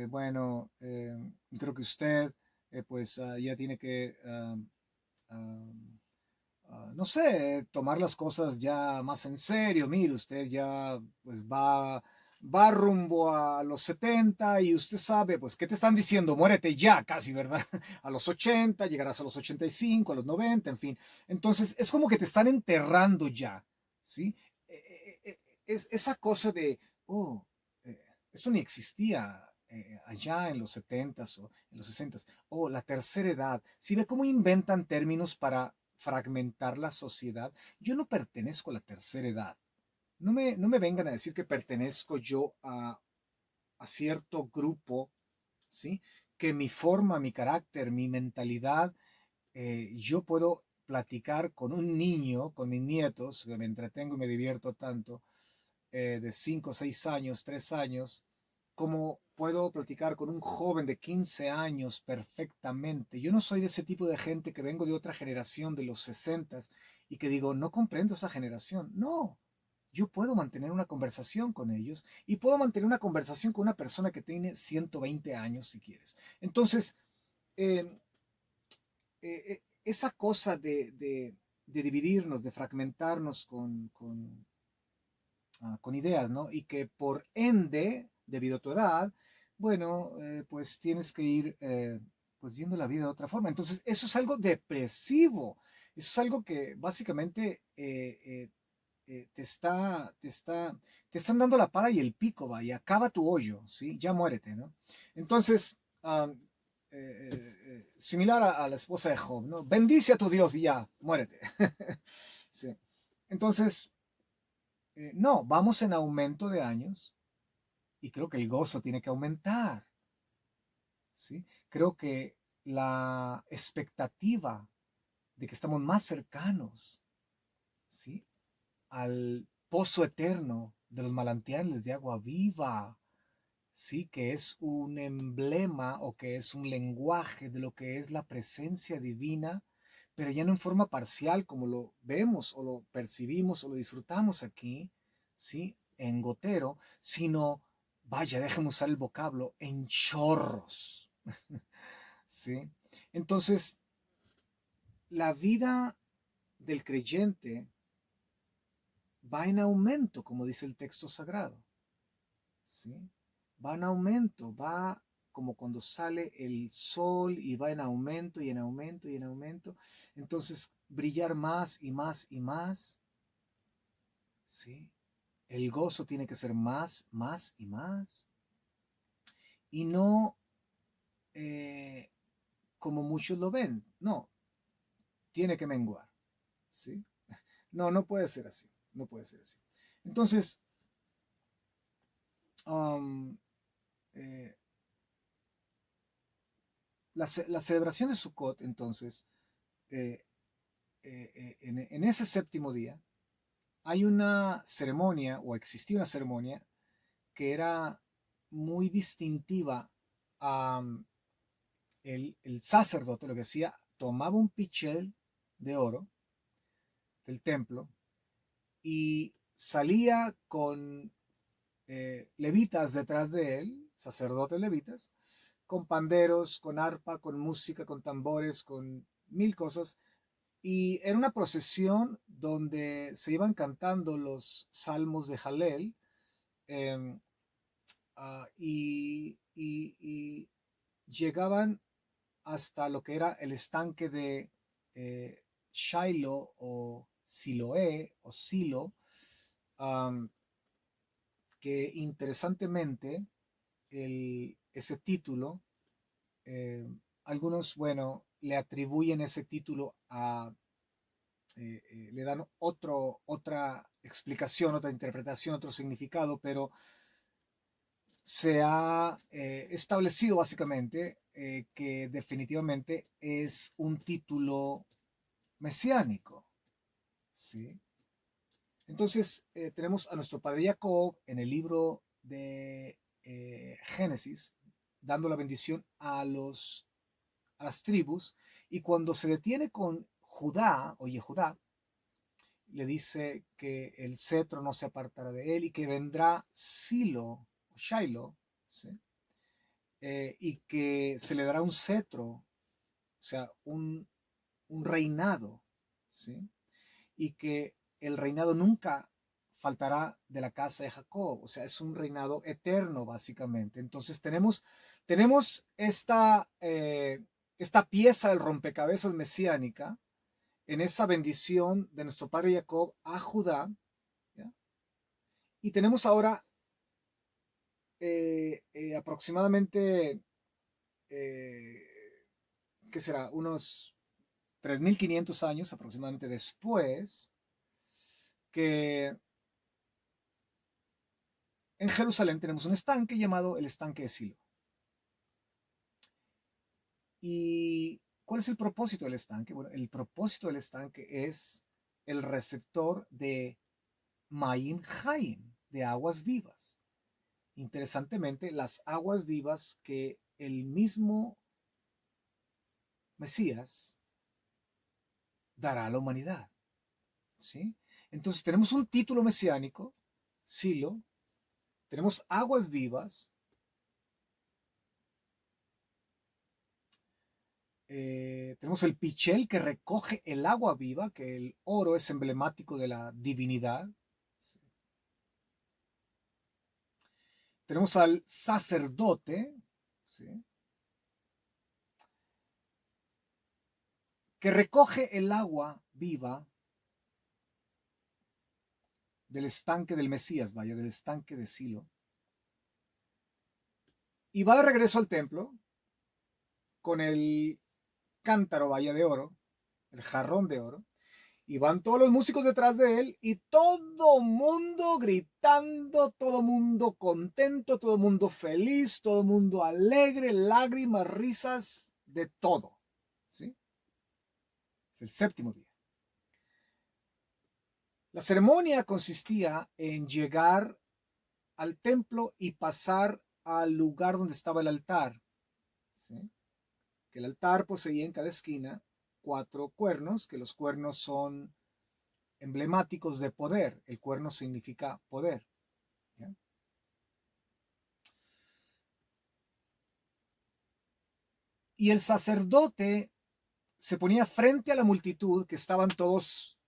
Bueno, creo que usted, pues, ya tiene que, no sé, tomar las cosas ya más en serio. Mire, usted ya pues va rumbo a los 70 y usted sabe, pues, ¿qué te están diciendo? Muérete ya, casi, ¿verdad? A los 80, llegarás a los 85, a los 90, en fin. Entonces, es como que te están enterrando ya, ¿sí? Es esa cosa de, oh, esto ni existía allá en los 70s o en los 60s. Oh, la tercera edad. ¿Sí ve cómo inventan términos para fragmentar la sociedad? Yo no pertenezco a la tercera edad. No me vengan a decir que pertenezco yo a cierto grupo, ¿sí? Que mi forma, mi carácter, mi mentalidad, yo puedo platicar con un niño, con mis nietos, que me entretengo y me divierto tanto, de 5, 6 años, 3 años, como puedo platicar con un joven de 15 años perfectamente. Yo no soy de ese tipo de gente que vengo de otra generación de los 60 y que digo, no comprendo esa generación. No, yo puedo mantener una conversación con ellos y puedo mantener una conversación con una persona que tiene 120 años si quieres. Entonces, eh, esa cosa de dividirnos, de fragmentarnos con ideas, ¿no? Y que por ende, debido a tu edad, bueno, pues tienes que ir pues viendo la vida de otra forma. Entonces, eso es algo depresivo. Eso es algo que básicamente te están dando la pala y el pico, va, y acaba tu hoyo, ¿sí? Ya muérete, ¿no? Entonces, similar a la esposa de Job, ¿no? Bendice a tu Dios y ya, muérete. Sí. Entonces, no, vamos en aumento de años y creo que el gozo tiene que aumentar, ¿sí? Creo que la expectativa de que estamos más cercanos, ¿sí? Al pozo eterno de los manantiales de agua viva, ¿sí? Que es un emblema o que es un lenguaje de lo que es la presencia divina, pero ya no en forma parcial como lo vemos o lo percibimos o lo disfrutamos aquí, ¿sí? En gotero, sino, vaya, déjeme usar el vocablo, en chorros, ¿sí? Entonces, la vida del creyente va en aumento, como dice el texto sagrado, ¿sí? Va en aumento, va como cuando sale el sol y va en aumento y en aumento y en aumento. Entonces, brillar más y más y más, ¿sí? El gozo tiene que ser más, más y más. Y no eh, como muchos lo ven, no, tiene que menguar, ¿sí? No, no puede ser así, no puede ser así. Entonces, um, eh, la celebración de Sukkot, entonces, eh, en ese séptimo día, hay una ceremonia, o existía una ceremonia, que era muy distintiva a el sacerdote, lo que hacía, tomaba un pichel de oro del templo y salía con levitas detrás de él, sacerdotes levitas, con panderos, con arpa, con música, con tambores, con mil cosas. Y era una procesión donde se iban cantando los salmos de Jalel eh, y llegaban hasta lo que era el estanque de Shiloh o Siloé o Silo, um, que interesantemente ese título, eh, algunos, bueno, le atribuyen ese título le dan otra explicación, otra interpretación, otro significado, pero se ha establecido básicamente que definitivamente es un título mesiánico, ¿sí? Entonces tenemos a nuestro padre Jacob en el libro de Génesis dando la bendición a las tribus y cuando se detiene con Judá o Yehudá le dice que el cetro no se apartará de él y que vendrá Silo o Shiloh, ¿sí? Y que se le dará un cetro, o sea, un reinado, ¿sí? Y que el reinado nunca faltará de la casa de Jacob, o sea, es un reinado eterno básicamente. Entonces tenemos esta pieza del rompecabezas mesiánica en esa bendición de nuestro padre Jacob a Judá, ¿ya? Y tenemos ahora aproximadamente, eh, ¿qué será? Unos 3500 años aproximadamente después, que en Jerusalén tenemos un estanque llamado el estanque de Silo. ¿Y cuál es el propósito del estanque? Bueno, el propósito del estanque es el receptor de Maim Haim, de aguas vivas. Interesantemente, las aguas vivas que el mismo Mesías dará a la humanidad, ¿sí? Entonces tenemos un título mesiánico, Silo, tenemos aguas vivas, tenemos el pichel que recoge el agua viva, que el oro es emblemático de la divinidad. ¿Sí? Tenemos al sacerdote, ¿sí? Que recoge el agua viva del estanque del Mesías, vaya, del estanque de Silo. Y va de regreso al templo con el cántaro, vaya, de oro, el jarrón de oro. Y van todos los músicos detrás de él y todo mundo gritando, todo mundo contento, todo mundo feliz, todo mundo alegre, lágrimas, risas, de todo. ¿Sí? Es el séptimo día. La ceremonia consistía en llegar al templo y pasar al lugar donde estaba el altar. ¿Sí? Que el altar poseía en cada esquina 4 cuernos, que los cuernos son emblemáticos de poder. El cuerno significa poder. ¿Ya? Y el sacerdote se ponía frente a la multitud, que estaban todos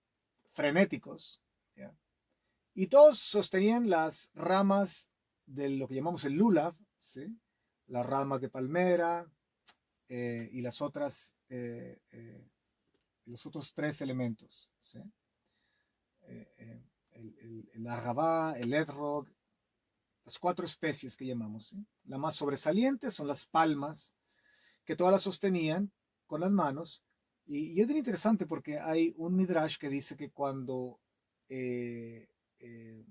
frenéticos, ¿ya? Y todos sostenían las ramas de lo que llamamos el lulav, ¿sí? Las ramas de palmera y las otras, los otros 3 elementos, ¿sí? El agabá, el edrog, las 4 especies que llamamos, ¿sí? La más sobresaliente son las palmas, que todas las sostenían con las manos. Y es bien interesante porque hay un midrash que dice que cuando eh, eh,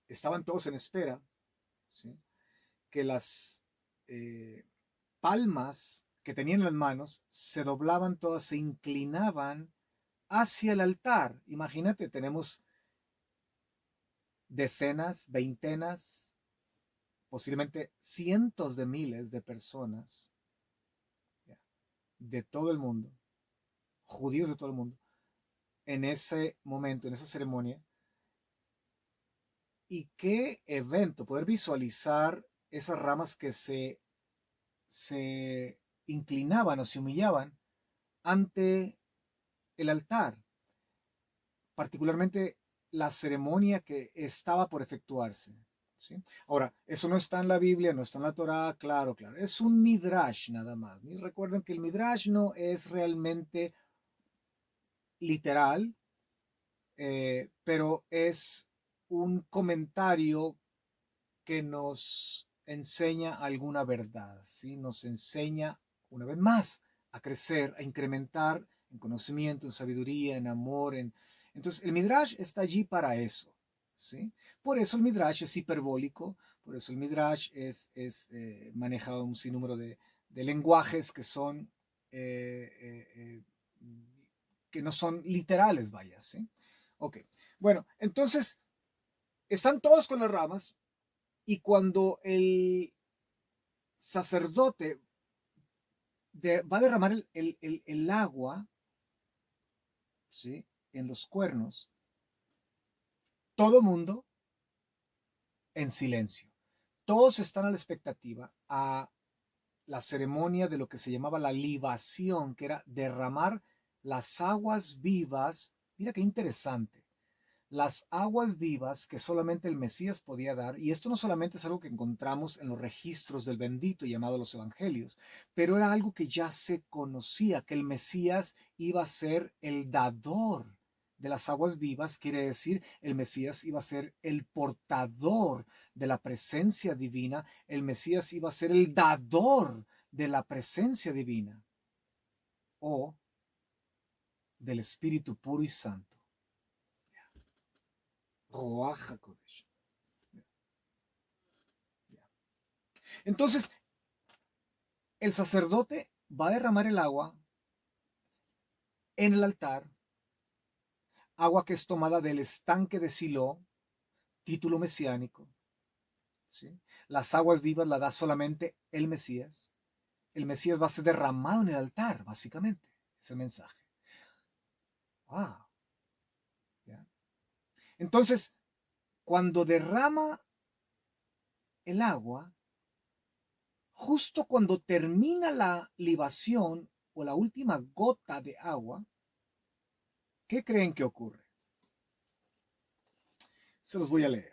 estaban todos en espera, ¿sí? Que las eh, palmas que tenían en las manos se doblaban todas, se inclinaban hacia el altar. Imagínate, tenemos decenas, veintenas, posiblemente cientos de miles de personas, ¿ya? De todo el mundo, judíos de todo el mundo, en ese momento, en esa ceremonia. Y qué evento, poder visualizar esas ramas que se inclinaban o se humillaban ante el altar, particularmente la ceremonia que estaba por efectuarse. ¿Sí? Ahora, eso no está en la Biblia, no está en la Torá, claro, claro. Es un midrash nada más. Y recuerden que el midrash no es realmente literal, pero es un comentario que nos enseña alguna verdad, ¿sí? Nos enseña, una vez más, a crecer, a incrementar en conocimiento, en sabiduría, en amor. Entonces, el Midrash está allí para eso, ¿sí? Por eso el Midrash es hiperbólico, por eso el Midrash maneja un sinnúmero de lenguajes que son, eh, eh, eh, que no son literales, vaya, ¿sí? Ok, bueno, entonces, están todos con las ramas, y cuando el sacerdote va a derramar el agua, ¿sí? En los cuernos, todo mundo en silencio. Todos están a la expectativa a la ceremonia de lo que se llamaba la libación, que era derramar las aguas vivas. Mira qué interesante. Las aguas vivas que solamente el Mesías podía dar, y esto no solamente es algo que encontramos en los registros del bendito llamado los evangelios, pero era algo que ya se conocía, que el Mesías iba a ser el dador de las aguas vivas, quiere decir, el Mesías iba a ser el portador de la presencia divina, el Mesías iba a ser el dador de la presencia divina o del Espíritu puro y santo. Ruach HaKodesh. Entonces, el sacerdote va a derramar el agua en el altar, agua que es tomada del estanque de Silo, título mesiánico, ¿sí? Las aguas vivas las da solamente el Mesías. El Mesías va a ser derramado en el altar, básicamente, ese mensaje. ¡Wow! Entonces, cuando derrama el agua, justo cuando termina la libación o la última gota de agua, ¿qué creen que ocurre? Se los voy a leer.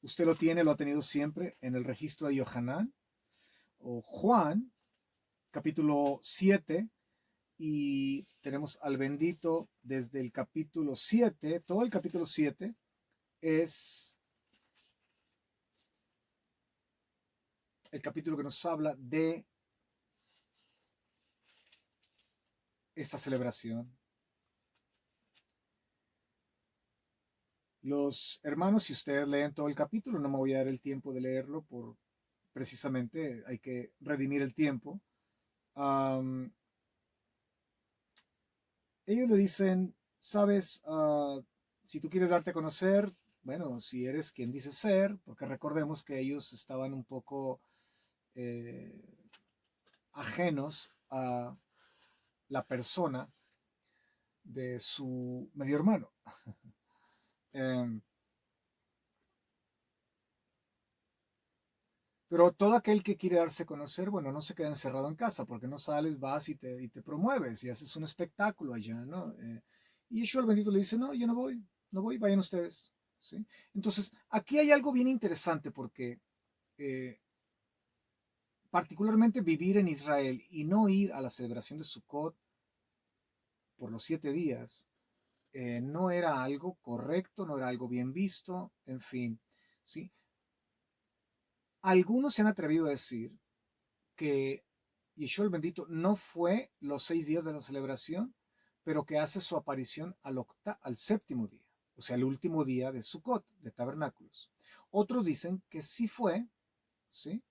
Usted lo ha tenido siempre en el registro de Yohanan o Juan, capítulo 7, y tenemos al bendito desde el capítulo 7, todo el capítulo 7 es el capítulo que nos habla de esta celebración. Los hermanos, si ustedes leen todo el capítulo, no me voy a dar el tiempo de leerlo por precisamente hay que redimir el tiempo. Ellos le dicen, sabes, si tú quieres darte a conocer, bueno, si eres quien dice ser, porque recordemos que ellos estaban un poco ajenos a la persona de su medio hermano. Pero todo aquel que quiere darse a conocer, bueno, no se queda encerrado en casa, porque no sales, vas y te promueves y haces un espectáculo allá, ¿no? Y Yeshua el bendito le dice, no, yo no voy, no voy, vayan ustedes, ¿sí? Entonces, aquí hay algo bien interesante porque eh, particularmente vivir en Israel y no ir a la celebración de Sukkot por los 7 días, no era algo correcto, no era algo bien visto, en fin, ¿sí? Algunos se han atrevido a decir que Yeshua el bendito no fue los 6 días de la celebración, pero que hace su aparición al séptimo día, o sea, el último día de Sukkot, de tabernáculos. Otros dicen que sí fue, ¿sí?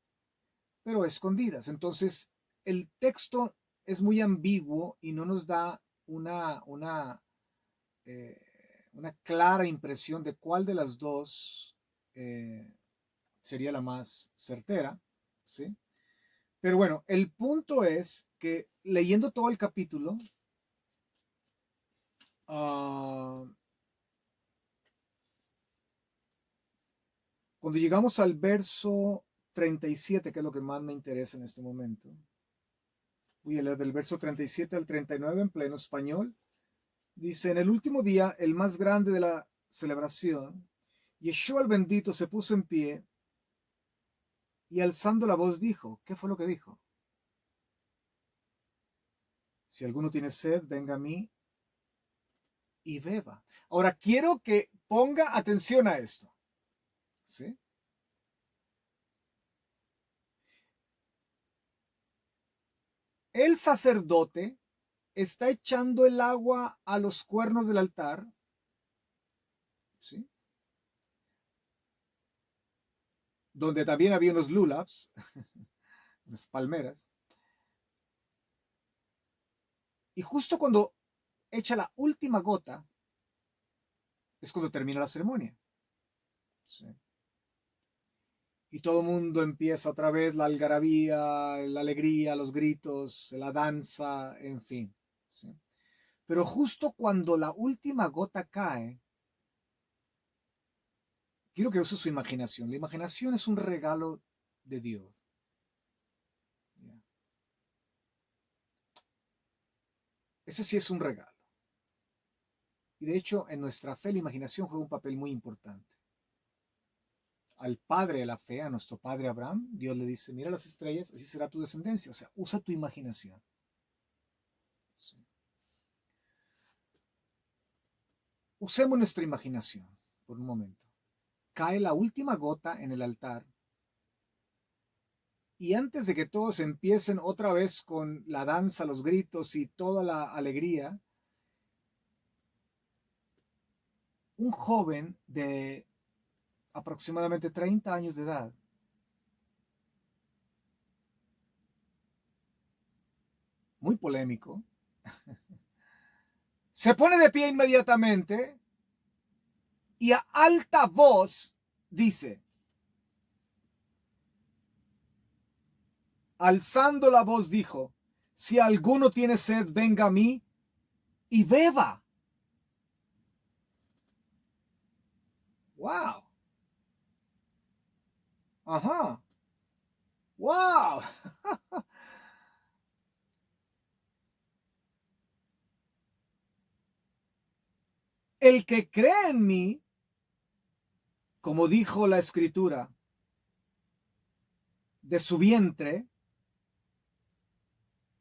Pero escondidas. Entonces, el texto es muy ambiguo y no nos da eh, una clara impresión de cuál de las dos sería la más certera, ¿sí? Pero bueno, el punto es que leyendo todo el capítulo, uh, cuando llegamos al verso 37, que es lo que más me interesa en este momento, voy a leer del verso 37 al 39 en pleno español. Dice, en el último día, el más grande de la celebración, Yeshua el bendito se puso en pie y alzando la voz dijo, ¿qué fue lo que dijo? Si alguno tiene sed, venga a mí y beba. Ahora quiero que ponga atención a esto, ¿sí? El sacerdote está echando el agua a los cuernos del altar, ¿sí? Donde también había unos lulaps, unas palmeras. Y justo cuando echa la última gota, es cuando termina la ceremonia, ¿sí? Y todo el mundo empieza otra vez la algarabía, la alegría, los gritos, la danza, en fin, ¿sí? Pero justo cuando la última gota cae, quiero que use su imaginación. La imaginación es un regalo de Dios. ¿Ya? Ese sí es un regalo. Y de hecho, en nuestra fe, la imaginación juega un papel muy importante. Al padre de la fe, a nuestro padre Abraham, Dios le dice, mira las estrellas, así será tu descendencia. O sea, usa tu imaginación. Sí. Usemos nuestra imaginación por un momento. Cae la última gota en el altar y antes de que todos empiecen otra vez con la danza, los gritos y toda la alegría, un joven de aproximadamente 30 años de edad muy polémico, se pone de pie inmediatamente y a alta voz dice, alzando la voz dijo, si alguno tiene sed, venga a mí y beba. ¡Wow! ¡Ajá! ¡Wow! El que cree en mí, como dijo la escritura, de su vientre,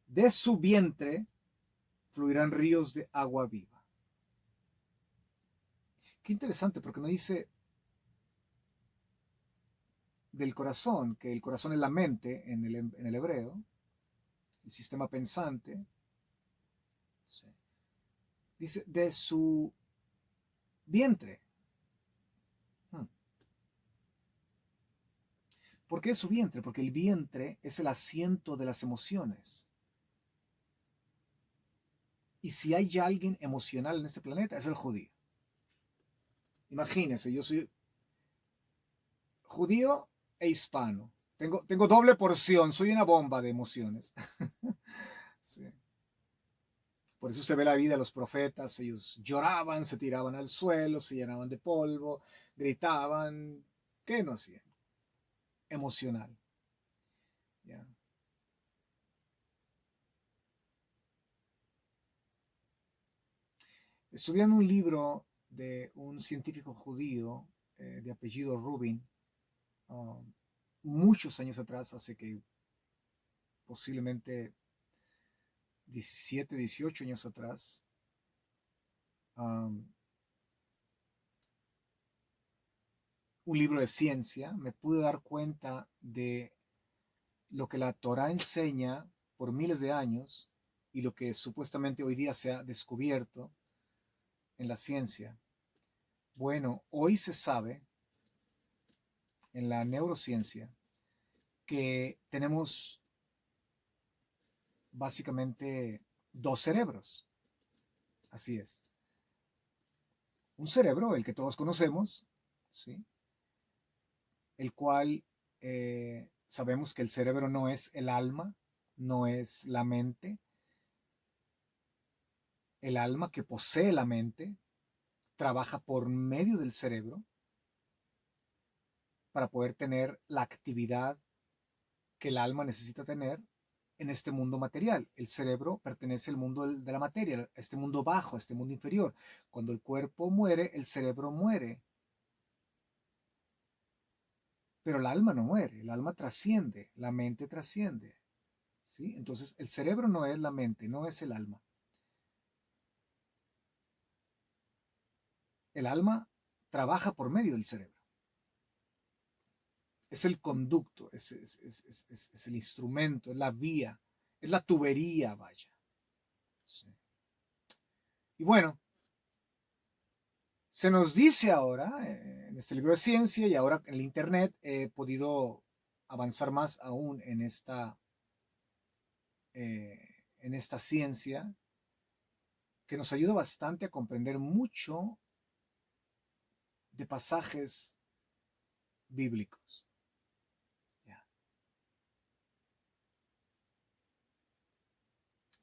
de su vientre fluirán ríos de agua viva. Qué interesante, porque no dice del corazón, que el corazón es la mente en el hebreo, el sistema pensante. Sí. Dice de su vientre. Hmm. ¿Por qué su vientre? Porque el vientre es el asiento de las emociones. Y si hay alguien emocional en este planeta, es el judío. Imagínense, yo soy judío e hispano. Tengo doble porción, soy una bomba de emociones. Sí. Por eso usted ve la vida de los profetas, ellos lloraban, se tiraban al suelo, se llenaban de polvo, gritaban. ¿Qué no hacían? Emocional. ¿Ya? Estudiando un libro de un científico judío de apellido Rubin, uh, muchos años atrás, hace que posiblemente 17, 18 años atrás, um, un libro de ciencia, me pude dar cuenta de lo que la Torah enseña por miles de años y lo que supuestamente hoy día se ha descubierto en la ciencia. Bueno, hoy se sabe en la neurociencia que tenemos básicamente dos cerebros. Así es. Un cerebro, el que todos conocemos, ¿sí? El cual sabemos que el cerebro no es el alma, no es la mente. El alma que posee la mente trabaja por medio del cerebro para poder tener la actividad que el alma necesita tener en este mundo material. El cerebro pertenece al mundo de la materia, a este mundo bajo, a este mundo inferior. Cuando el cuerpo muere, el cerebro muere. Pero el alma no muere, el alma trasciende, la mente trasciende. ¿Sí? Entonces, el cerebro no es la mente, no es el alma. El alma trabaja por medio del cerebro. Es el conducto, es el instrumento, es la vía, es la tubería, vaya. Sí. Y bueno, se nos dice ahora, en este libro de ciencia y ahora en el Internet, he podido avanzar más aún en esta ciencia, que nos ayuda bastante a comprender mucho de pasajes bíblicos. Yeah.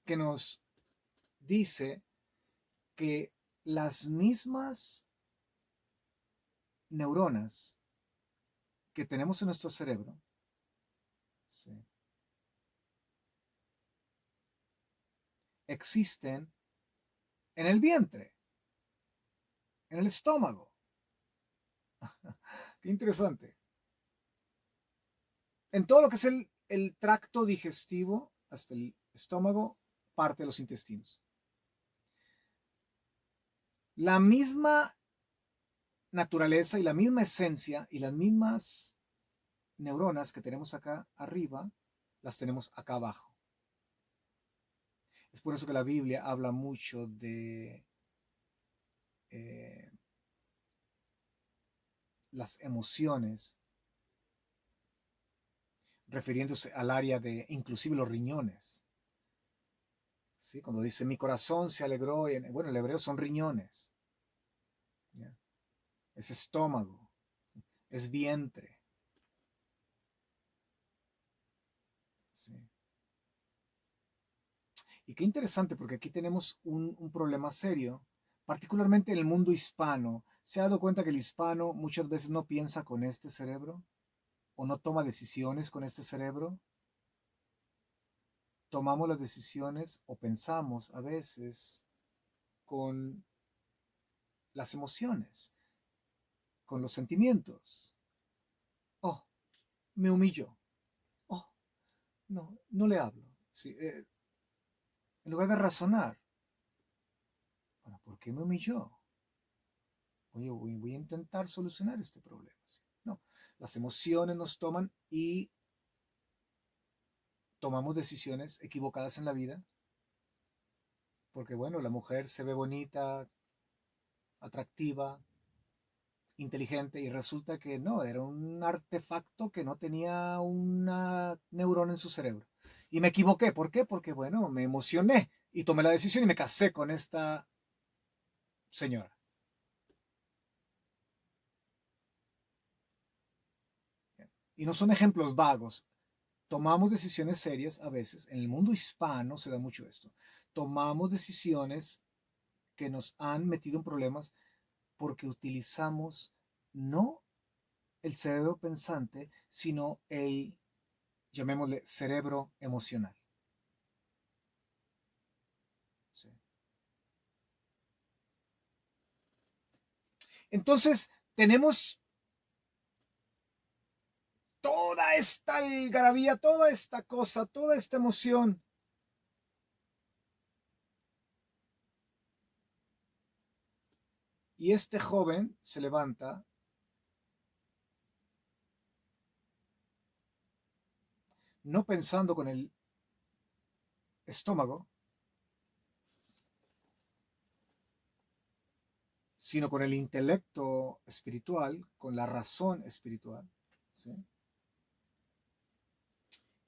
Que nos dice que las mismas neuronas que tenemos en nuestro cerebro, ¿sí?, existen en el vientre, en el estómago. Qué interesante. En todo lo que es el tracto digestivo, hasta el estómago, parte de los intestinos. La misma naturaleza y la misma esencia y las mismas neuronas que tenemos acá arriba, las tenemos acá abajo. Es por eso que la Biblia habla mucho de eh, las emociones, refiriéndose al área de inclusive los riñones. ¿Sí? Cuando dice mi corazón se alegró, bueno, el hebreo son riñones. ¿Ya? Es estómago, es vientre. ¿Sí? Y qué interesante, porque aquí tenemos un problema serio, particularmente en el mundo hispano, ¿se ha dado cuenta que el hispano muchas veces no piensa con este cerebro o no toma decisiones con este cerebro? Tomamos las decisiones o pensamos a veces con las emociones, con los sentimientos. Oh, me humilló. Oh, no, no le hablo. Sí, en lugar de razonar, bueno, ¿por qué me humilló? Oye, voy a intentar solucionar este problema. ¿Sí? No, las emociones nos toman y tomamos decisiones equivocadas en la vida, porque bueno, la mujer se ve bonita, atractiva, inteligente, y resulta que no, era un artefacto que no tenía una neurona en su cerebro. Y me equivoqué, ¿por qué? Porque bueno, me emocioné y tomé la decisión y me casé con esta señora. Y no son ejemplos vagos. Tomamos decisiones serias a veces. En el mundo hispano se da mucho esto. Tomamos decisiones que nos han metido en problemas porque utilizamos no el cerebro pensante, sino el, llamémosle, cerebro emocional. ¿Sí? Entonces, tenemos toda esta algarabía, toda esta cosa, toda esta emoción. Y este joven se levanta no pensando con el estómago, sino con el intelecto espiritual, con la razón espiritual. ¿Sí?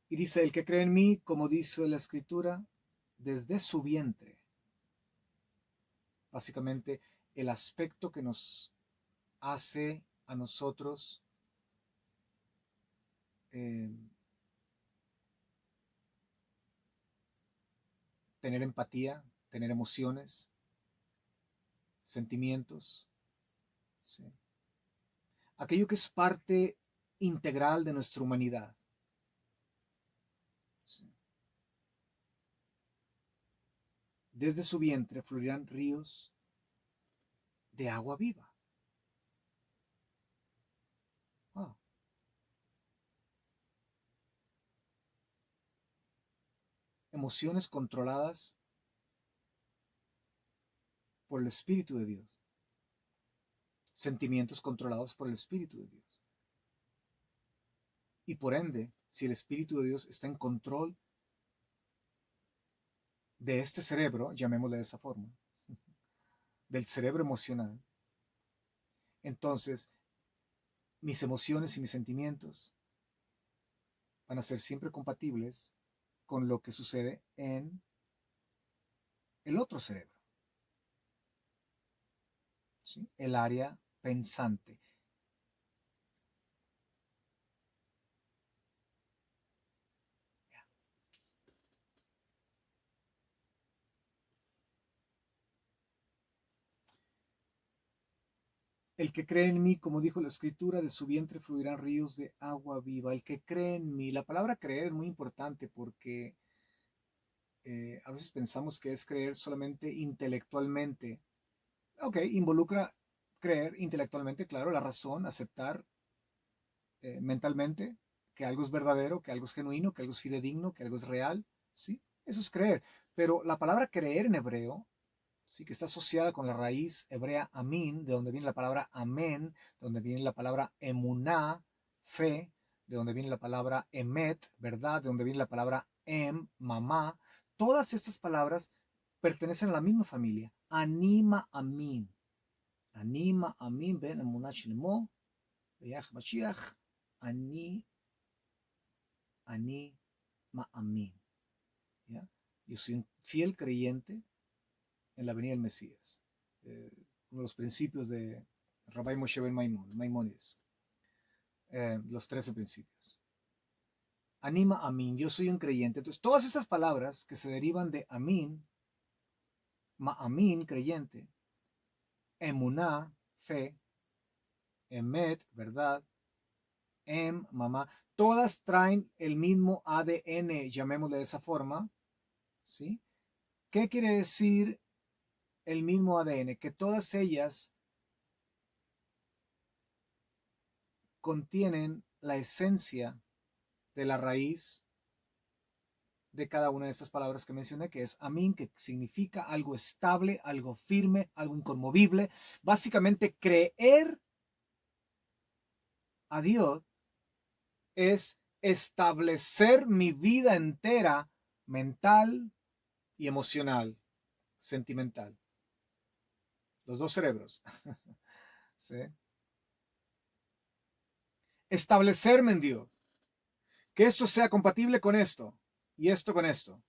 Y dice, el que cree en mí, como dice la escritura, desde su vientre. Básicamente, el aspecto que nos hace a nosotros eh, tener empatía, tener emociones, sentimientos. ¿Sí? Aquello que es parte integral de nuestra humanidad. ¿Sí? Desde su vientre fluirán ríos de agua viva. Ah. Emociones controladas por el Espíritu de Dios. Sentimientos controlados por el Espíritu de Dios. Y por ende, si el Espíritu de Dios está en control de este cerebro, llamémosle de esa forma, del cerebro emocional, entonces mis emociones y mis sentimientos van a ser siempre compatibles con lo que sucede en el otro cerebro, ¿sí? El área pensante. El que cree en mí, como dijo la escritura, de su vientre fluirán ríos de agua viva. El que cree en mí, la palabra creer es muy importante porque a veces pensamos que es creer solamente intelectualmente. Ok, involucra creer intelectualmente, claro, la razón, aceptar mentalmente que algo es verdadero, que algo es genuino, que algo es fidedigno, que algo es real, ¿sí? Eso es creer. Pero la palabra creer en hebreo, sí, que está asociada con la raíz hebrea amin, de donde viene la palabra amén, de donde viene la palabra emuná, fe, de donde viene la palabra emet, verdad, de donde viene la palabra mamá. Todas estas palabras pertenecen a la misma familia. Anima amin. Anima amin ben emuná shlemo, veyach mashiach, ani, ani ma'amin. ¿Ya? Yo soy un fiel creyente en la venida del Mesías. Uno de los principios de Rabbi Moshe Ben Maimónides. Los 13 principios. Anima amin, yo soy un creyente. Entonces, todas estas palabras que se derivan de amin, ma'amin, creyente, emuná, fe, emet, verdad, mamá, todas traen el mismo ADN, llamémosle de esa forma, ¿sí? ¿Qué quiere decir el mismo ADN? Que todas ellas contienen la esencia de la raíz de cada una de esas palabras que mencioné, que es amín, que significa algo estable, algo firme, algo inconmovible. Básicamente, creer a Dios es establecer mi vida entera, mental y emocional, sentimental. Los dos cerebros. ¿Sí? Establecerme en Dios. Que esto sea compatible con esto y esto con esto.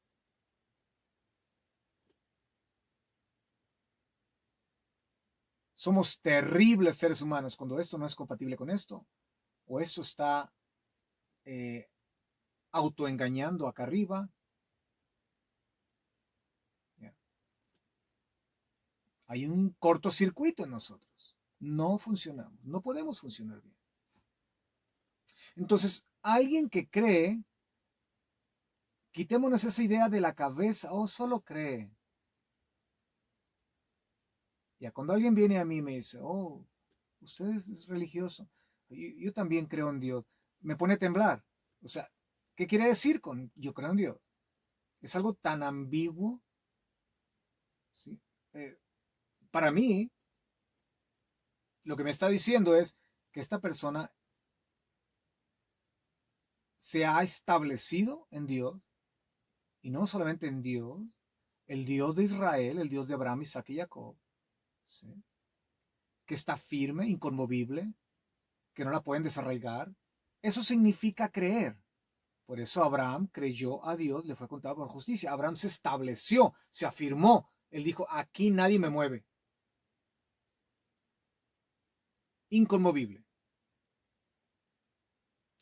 Somos terribles seres humanos cuando esto no es compatible con esto o eso está autoengañando acá arriba. Yeah. Hay un cortocircuito en nosotros. No funcionamos, no podemos funcionar bien. Entonces, alguien que cree, quitémonos esa idea de la cabeza, oh, solo cree. Ya, cuando alguien viene a mí y me dice, oh, usted es religioso, yo también creo en Dios, me pone a temblar. O sea, ¿qué quiere decir con yo creo en Dios? Es algo tan ambiguo, ¿sí? Para mí, lo que me está diciendo es que esta persona se ha establecido en Dios, y no solamente en Dios, el Dios de Israel, el Dios de Abraham, Isaac y Jacob, ¿sí? Que está firme, inconmovible, que no la pueden desarraigar. Eso significa creer. Por eso Abraham creyó a Dios, le fue contado por justicia. Abraham se estableció, se afirmó. Él dijo, aquí nadie me mueve. Inconmovible.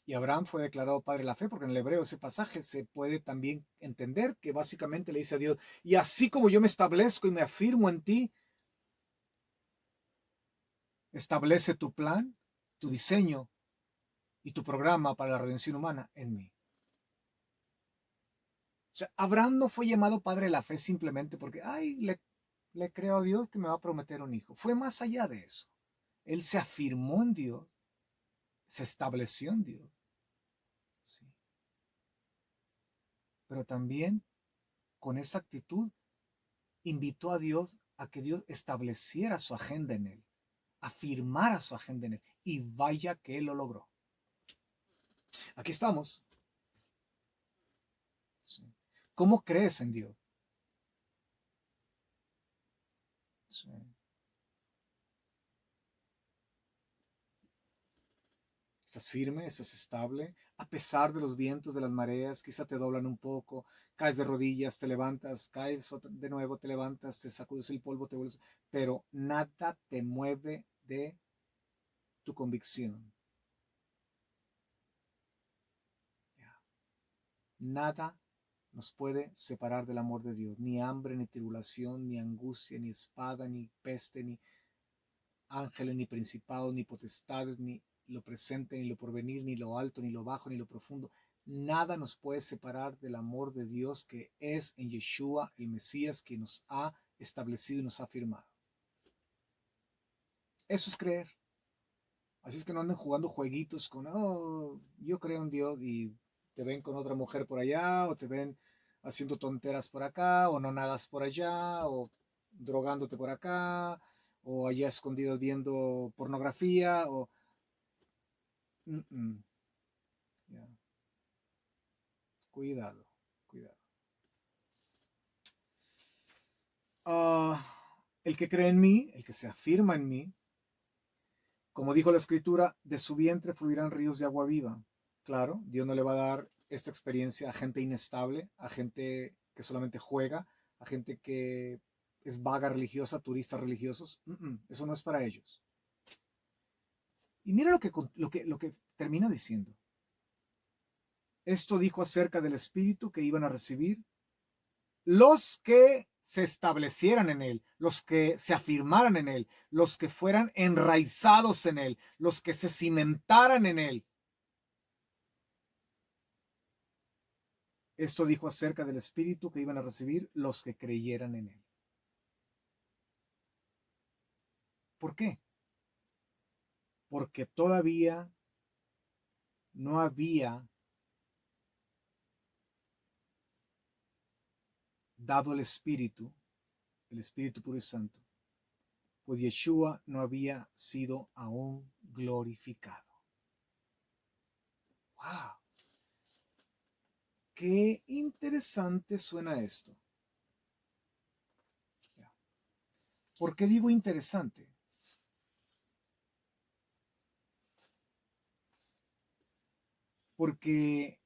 Y Abraham fue declarado padre de la fe, porque en el hebreo ese pasaje se puede también entender que básicamente le dice a Dios, y así como yo me establezco y me afirmo en ti, establece tu plan, tu diseño y tu programa para la redención humana en mí. O sea, Abraham no fue llamado padre de la fe simplemente porque, ay, le creo a Dios que me va a prometer un hijo. Fue más allá de eso. Él se afirmó en Dios, se estableció en Dios. Sí. Pero también con esa actitud invitó a Dios a que Dios estableciera su agenda en él, afirmara su agenda en él. Y vaya que él lo logró. Aquí estamos. Sí. ¿Cómo crees en Dios? Sí. Estás firme, estás estable, a pesar de los vientos, de las mareas, quizá te doblan un poco, caes de rodillas, te levantas, caes de nuevo, te levantas, te sacudes el polvo, te vuelves, pero nada te mueve de tu convicción. Nada nos puede separar del amor de Dios, ni hambre, ni tribulación, ni angustia, ni espada, ni peste, ni ángeles, ni principados, ni potestades, ni lo presente, ni lo porvenir, ni lo alto, ni lo bajo, ni lo profundo. Nada nos puede separar del amor de Dios que es en Yeshua, el Mesías, que nos ha establecido y nos ha firmado. Eso es creer. Así es que no anden jugando jueguitos con, oh, yo creo en Dios y te ven con otra mujer por allá, o te ven haciendo tonteras por acá, o no nadas por allá, o drogándote por acá, o allá escondidos viendo pornografía, o... Yeah. Cuidado, cuidado. Uh, el que cree en mí, el que se afirma en mí, como dijo la escritura, de su vientre fluirán ríos de agua viva. Claro, Dios no le va a dar esta experiencia a gente inestable, a gente que solamente juega, a gente que es vaga religiosa, turistas religiosos. Eso no es para ellos. Y mira lo que termina diciendo. Esto dijo acerca del Espíritu que iban a recibir los que se establecieran en Él, los que se afirmaran en Él, los que fueran enraizados en Él, los que se cimentaran en Él. Esto dijo acerca del Espíritu que iban a recibir los que creyeran en Él. ¿Por qué? Porque todavía no había dado el Espíritu puro y santo, pues Yeshua no había sido aún glorificado. ¡Wow! Qué interesante suena esto. ¿Por qué digo interesante? Porque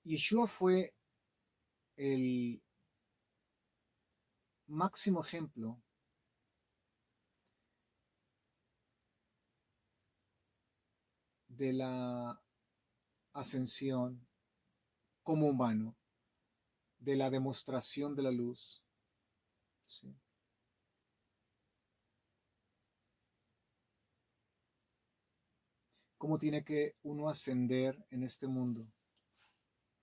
Yeshua fue el máximo ejemplo de la ascensión como humano, de la demostración de la luz. ¿Sí? ¿Cómo tiene que uno ascender en este mundo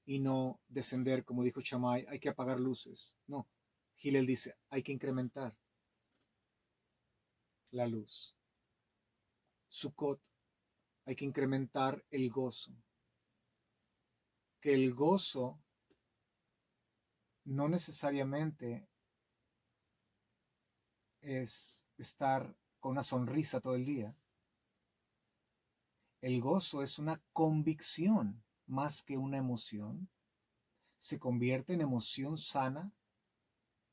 y no descender? Como dijo Shammai, hay que apagar luces. No, Hillel dice, hay que incrementar la luz. Sukkot, hay que incrementar el gozo. Que el gozo no necesariamente es estar con una sonrisa todo el día. El gozo es una convicción más que una emoción. Se convierte en emoción sana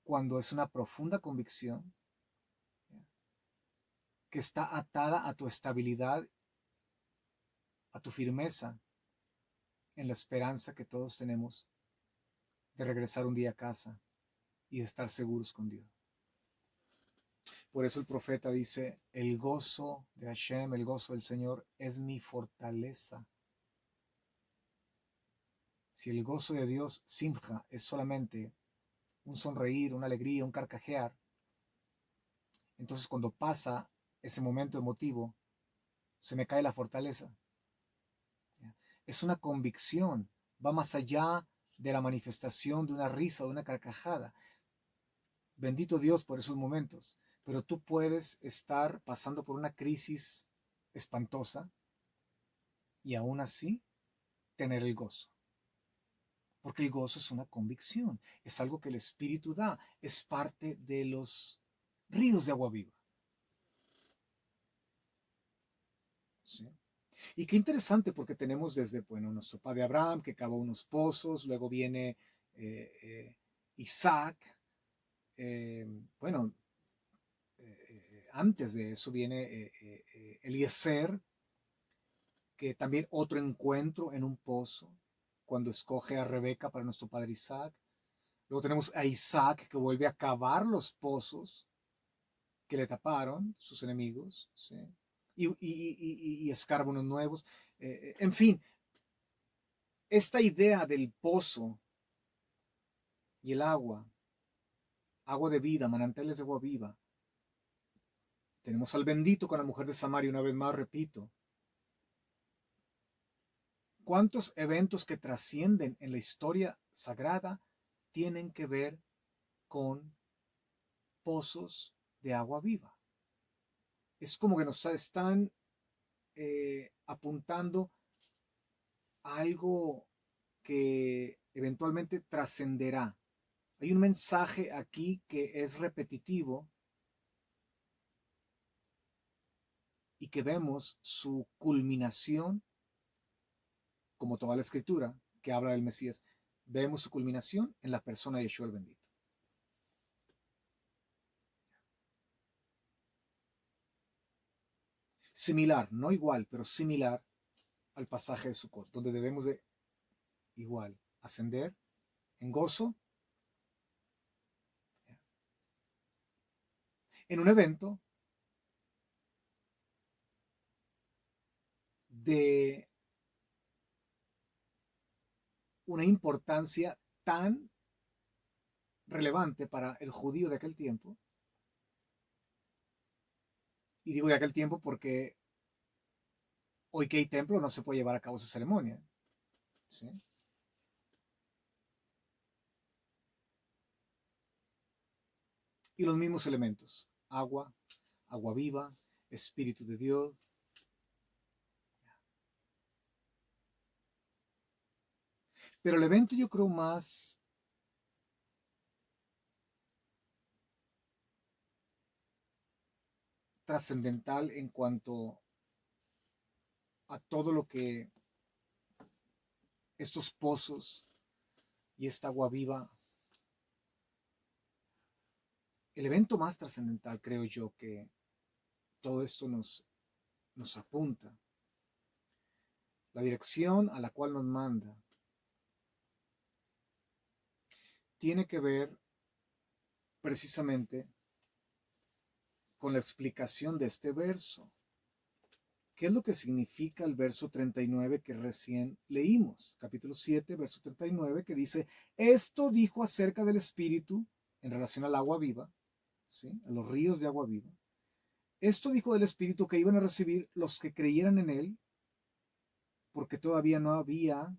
cuando es una profunda convicción que está atada a tu estabilidad, a tu firmeza en la esperanza que todos tenemos de regresar un día a casa y de estar seguros con Dios. Por eso el profeta dice, el gozo de Hashem, el gozo del Señor es mi fortaleza. Si el gozo de Dios, simja, es solamente un sonreír, una alegría, un carcajear, entonces cuando pasa ese momento emotivo, se me cae la fortaleza. Es una convicción, va más allá de la manifestación de una risa, de una carcajada. Bendito Dios por esos momentos, pero tú puedes estar pasando por una crisis espantosa y aún así tener el gozo. Porque el gozo es una convicción, es algo que el Espíritu da, es parte de los ríos de agua viva. ¿Sí? Y qué interesante porque tenemos desde, bueno, nuestro padre Abraham que cavó unos pozos, luego viene Isaac, eh, bueno, antes de eso viene Eliezer, que también otro encuentro en un pozo, cuando escoge a Rebeca para nuestro padre Isaac. Luego tenemos a Isaac que vuelve a cavar los pozos que le taparon sus enemigos, ¿sí? y escarba unos nuevos. En fin, esta idea del pozo y el agua, agua de vida, manantiales de agua viva. Tenemos al bendito con la mujer de Samaria, una vez más, repito. ¿Cuántos eventos que trascienden en la historia sagrada tienen que ver con pozos de agua viva? Es como que nos están apuntando a algo que eventualmente trascenderá. Hay un mensaje aquí que es repetitivo y que vemos su culminación, como toda la escritura que habla del Mesías, vemos su culminación en la persona de Yeshua el bendito. Similar, no igual, pero similar al pasaje de Sukkot, donde debemos de igual ascender en gozo en un evento de una importancia tan relevante para el judío de aquel tiempo. Y digo de aquel tiempo porque hoy que hay templo no se puede llevar a cabo esa ceremonia. ¿Sí? Y los mismos elementos: agua, agua viva, Espíritu de Dios. Pero el evento, yo creo, más trascendental en cuanto a todo lo que estos pozos y esta agua viva, el evento más trascendental, creo yo, que todo esto nos apunta, la dirección a la cual nos manda, tiene que ver precisamente con la explicación de este verso. ¿Qué es lo que significa el verso 39 que recién leímos? Capítulo 7, verso 39, que dice: esto dijo acerca del Espíritu en relación al agua viva, ¿sí? A los ríos de agua viva. Esto dijo del Espíritu que iban a recibir los que creyeran en él, porque todavía no había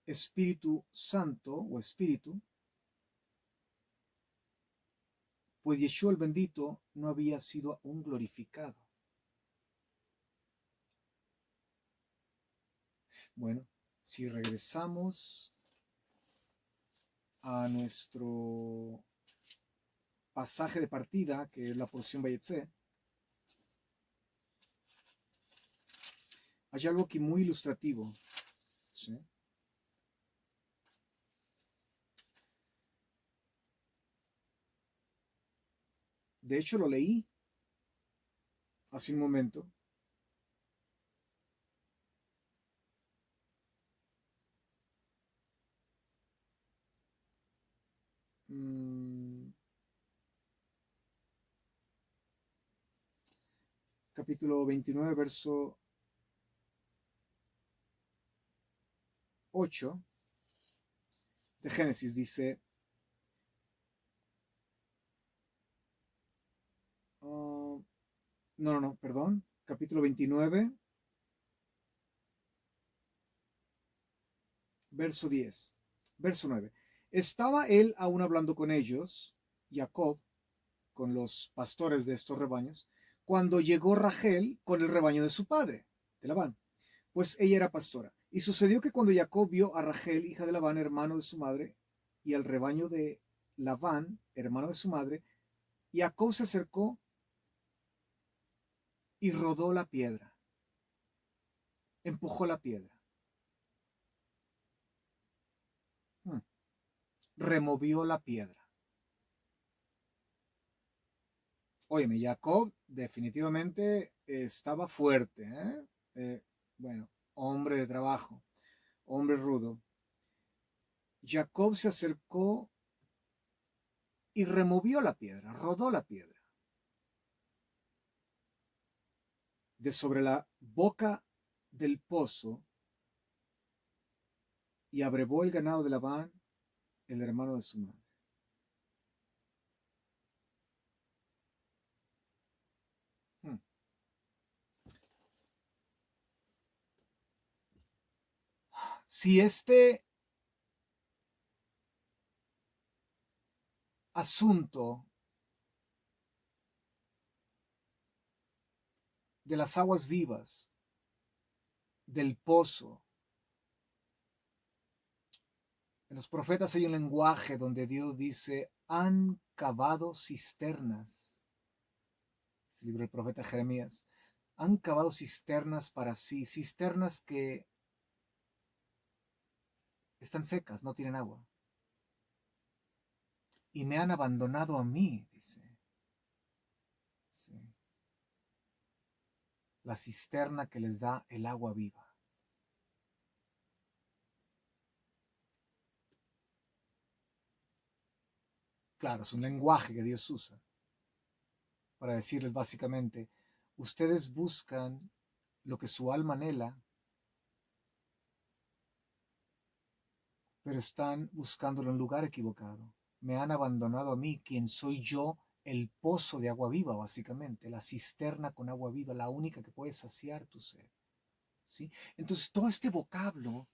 Espíritu Santo o Espíritu, pues Yeshua el bendito no había sido aún glorificado. Bueno, si regresamos a nuestro pasaje de partida, que es la porción Vayetze, hay algo aquí muy ilustrativo, ¿sí? De hecho, lo leí hace un momento. Capítulo 29, verso 8 de Génesis dice: perdón, capítulo 29, verso 10, verso 9. Estaba él aún hablando con ellos, Jacob, con los pastores de estos rebaños, cuando llegó Rachel con el rebaño de su padre, de Labán, pues ella era pastora. Y sucedió que cuando Jacob vio a Rachel, hija de Labán, hermano de su madre, y al rebaño de Labán, hermano de su madre, Jacob se acercó y rodó la piedra, empujó la piedra, removió la piedra. Óyeme, Jacob definitivamente estaba fuerte, bueno, hombre de trabajo, hombre rudo. Jacob se acercó y removió la piedra, rodó la piedra de sobre la boca del pozo y abrevó el ganado de Labán, el hermano de su madre. Si este asunto de las aguas vivas, del pozo, en los profetas hay un lenguaje donde Dios dice: han cavado cisternas. Es el libro del profeta Jeremías. Han cavado cisternas para sí, cisternas que están secas, no tienen agua. Y me han abandonado a mí, dice. Sí. La cisterna que les da el agua viva. Claro, es un lenguaje que Dios usa para decirles básicamente, ustedes buscan lo que su alma anhela, pero están buscándolo en un lugar equivocado. Me han abandonado a mí, quien soy yo, el pozo de agua viva, básicamente, la cisterna con agua viva, la única que puede saciar tu sed. ¿Sí? Entonces, todo este vocablo,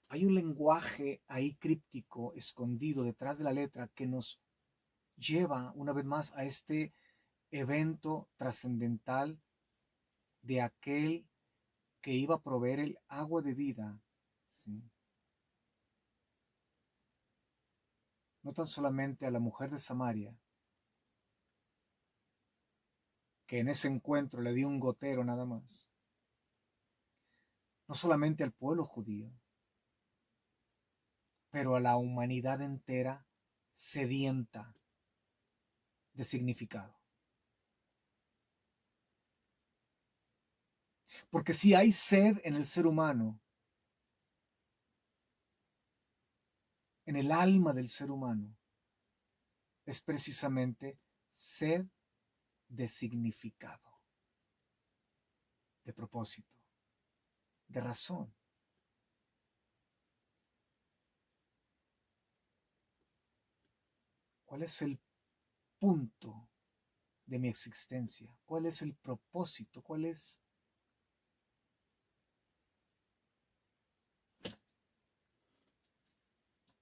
hay un lenguaje ahí críptico, escondido detrás de la letra, que nos lleva una vez más a este evento trascendental de aquel que iba a proveer el agua de vida, ¿sí? No tan solamente a la mujer de Samaria, que en ese encuentro le dio un gotero nada más, no solamente al pueblo judío, pero a la humanidad entera sedienta de significado. Porque si hay sed en el ser humano, en el alma del ser humano, es precisamente sed de significado, de propósito, de razón. ¿Cuál es el punto de mi existencia? ¿Cuál es el propósito? ¿Cuál es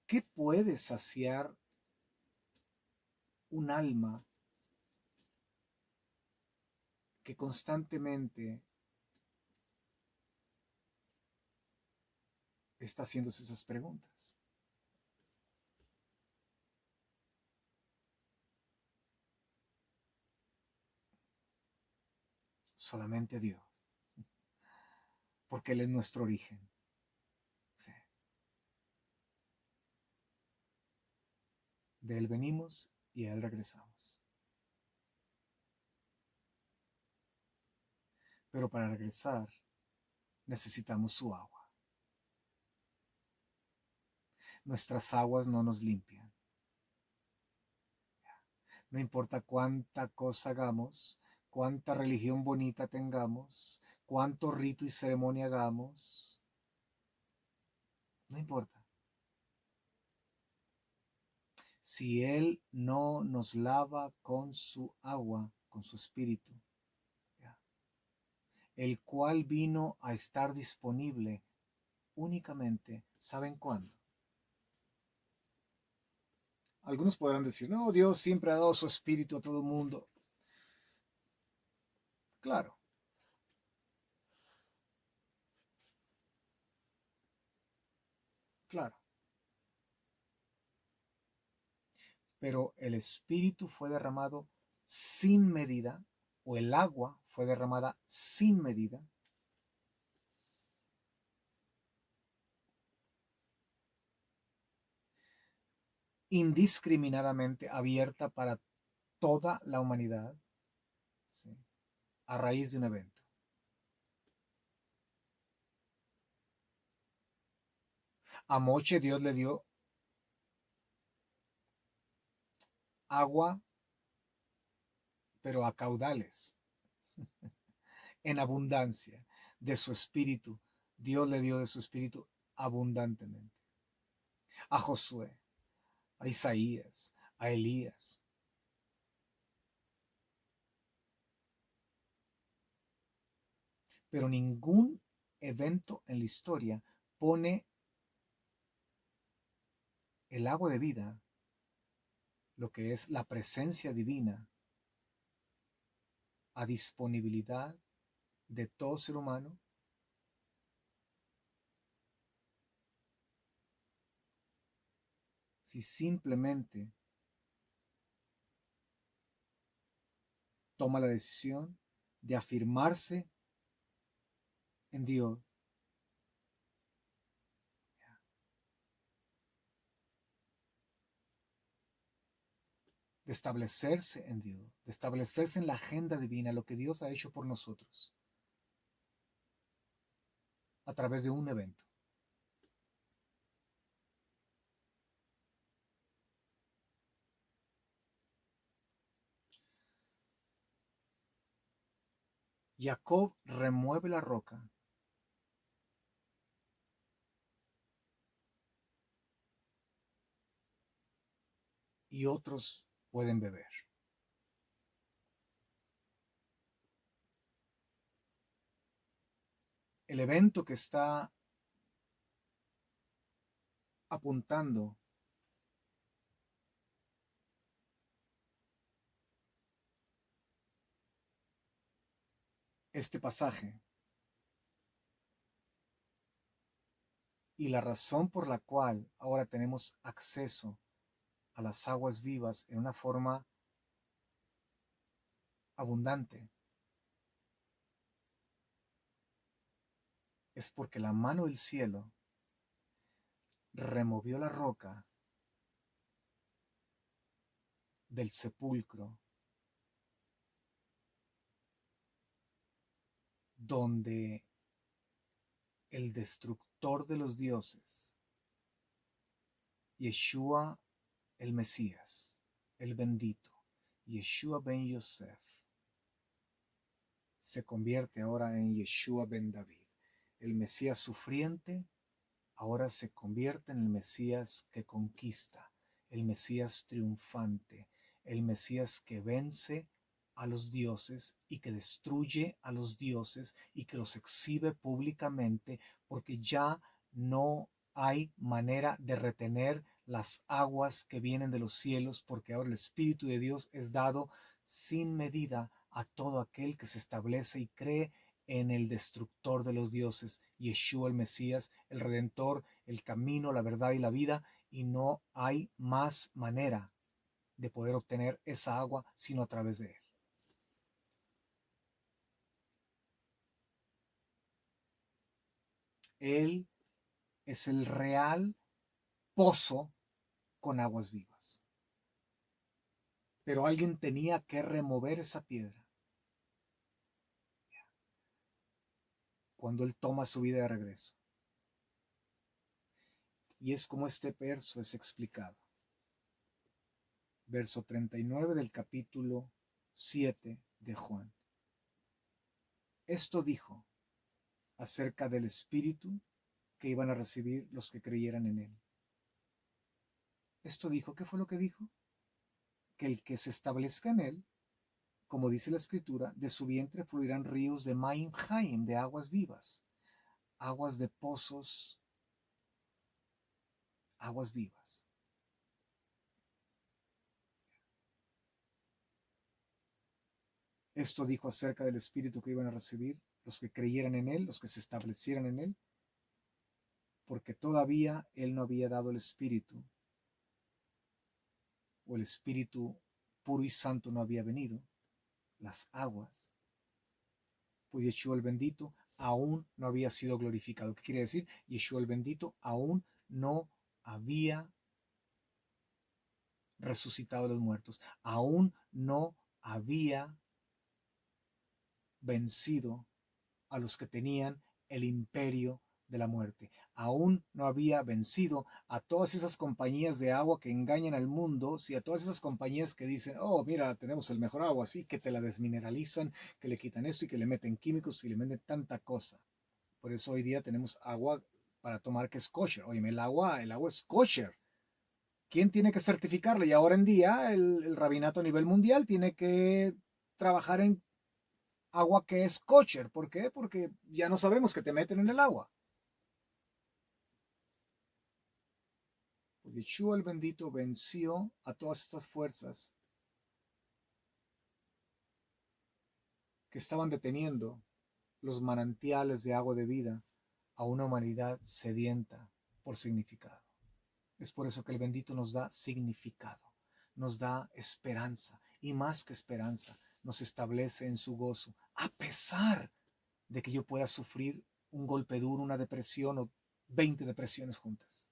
qué puede saciar un alma que constantemente está haciéndose esas preguntas? Solamente Dios, porque Él es nuestro origen. Sí. De Él venimos y a Él regresamos. Pero para regresar necesitamos su agua. Nuestras aguas no nos limpian. No importa cuánta cosa hagamos, cuánta religión bonita tengamos, cuánto rito y ceremonia hagamos, no importa. Si Él no nos lava con su agua, con su espíritu, el cual vino a estar disponible únicamente, ¿saben cuándo? Algunos podrán decir, no, Dios siempre ha dado su espíritu a todo el mundo. Claro, claro. Pero el espíritu fue derramado sin medida, o el agua fue derramada sin medida, indiscriminadamente abierta para toda la humanidad, ¿sí? A raíz de un evento. A Moche Dios le dio agua, pero a caudales, en abundancia, de su espíritu. Dios le dio de su espíritu abundantemente. A Josué, a Isaías, a Elías. Pero ningún evento en la historia pone el agua de vida, lo que es la presencia divina, a disponibilidad de todo ser humano si simplemente toma la decisión de afirmarse en Dios, de establecerse en Dios, de establecerse en la agenda divina, lo que Dios ha hecho por nosotros, a través de un evento. Jacob remueve la roca y otros pueden beber. El evento que está apuntando este pasaje y la razón por la cual ahora tenemos acceso a las aguas vivas en una forma abundante es porque la mano del cielo removió la roca del sepulcro donde el destructor de los dioses, Yeshua el Mesías, el bendito, Yeshua ben Yosef, se convierte ahora en Yeshua ben David. El Mesías sufriente ahora se convierte en el Mesías que conquista, el Mesías triunfante, el Mesías que vence a los dioses y que destruye a los dioses y que los exhibe públicamente, porque ya no hay manera de retener las aguas que vienen de los cielos, porque ahora el Espíritu de Dios es dado sin medida a todo aquel que se establece y cree en el destructor de los dioses, Yeshua el Mesías, el Redentor, el camino, la verdad y la vida, y no hay más manera de poder obtener esa agua sino a través de él. Él es el real pozo con aguas vivas. Pero alguien tenía que remover esa piedra. Cuando él toma su vida de regreso. Y es como este verso es explicado. Verso 39 del capítulo 7 de Juan. Esto dijo acerca del Espíritu que iban a recibir los que creyeran en él. Esto dijo, ¿qué fue lo que dijo? Que el que se establezca en él, como dice la Escritura, de su vientre fluirán ríos de Maim Haim, de aguas vivas, aguas de pozos, aguas vivas. Esto dijo acerca del Espíritu que iban a recibir los que creyeran en él, los que se establecieran en él, porque todavía él no había dado el Espíritu, o el Espíritu puro y santo no había venido, las aguas, pues Yeshua el bendito aún no había sido glorificado. ¿Qué quiere decir? Yeshua el bendito aún no había resucitado a los muertos, aún no había vencido a los que tenían el imperio de la muerte. Aún no había vencido a todas esas compañías de agua que engañan al mundo, sí, a todas esas compañías que dicen, oh, mira, tenemos el mejor agua, así que te la desmineralizan, que le quitan esto y que le meten químicos y le meten tanta cosa. Por eso hoy día tenemos agua para tomar que es kosher. Oye, el agua es kosher. ¿Quién tiene que certificarla? Y ahora en día el rabinato a nivel mundial tiene que trabajar en agua que es kosher. ¿Por qué? Porque ya no sabemos qué te meten en el agua. Pues Yeshua el bendito venció a todas estas fuerzas que estaban deteniendo los manantiales de agua de vida a una humanidad sedienta por significado. Es por eso que el bendito nos da significado, nos da esperanza y más que esperanza, nos establece en su gozo, a pesar de que yo pueda sufrir un golpe duro, una depresión o 20 depresiones juntas.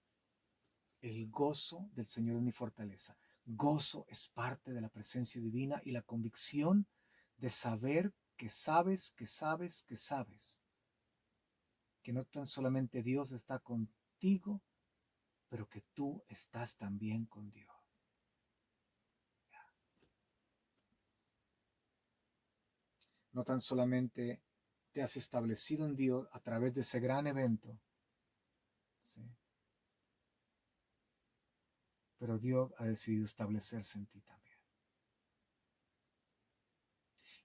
El gozo del Señor es mi fortaleza. Gozo es parte de la presencia divina y la convicción de saber que sabes, que sabes, que sabes que no tan solamente Dios está contigo, pero que tú estás también con Dios. no tan solamente te has establecido en Dios a través de ese gran evento, ¿sí? Pero Dios ha decidido establecerse en ti también.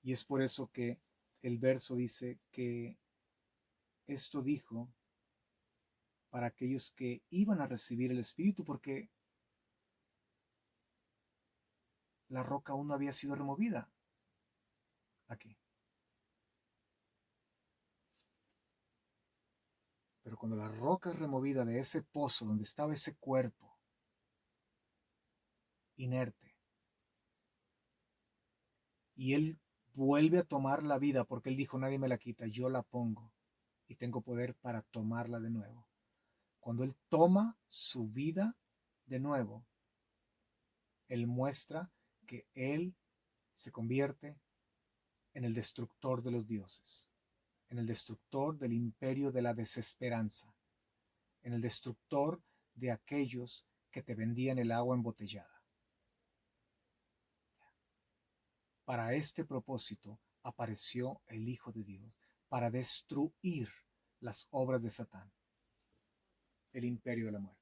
Y es por eso que el verso dice que esto dijo para aquellos que iban a recibir el Espíritu, porque la roca aún no había sido removida aquí. Pero cuando la roca es removida de ese pozo donde estaba ese cuerpo inerte, y él vuelve a tomar la vida, porque él dijo, nadie me la quita, yo la pongo y tengo poder para tomarla de nuevo. Cuando él toma su vida de nuevo, él muestra que él se convierte en el destructor de los dioses, en el destructor del imperio de la desesperanza, en el destructor de aquellos que te vendían el agua embotellada. Para este propósito apareció el Hijo de Dios, para destruir las obras de Satán, el imperio de la muerte.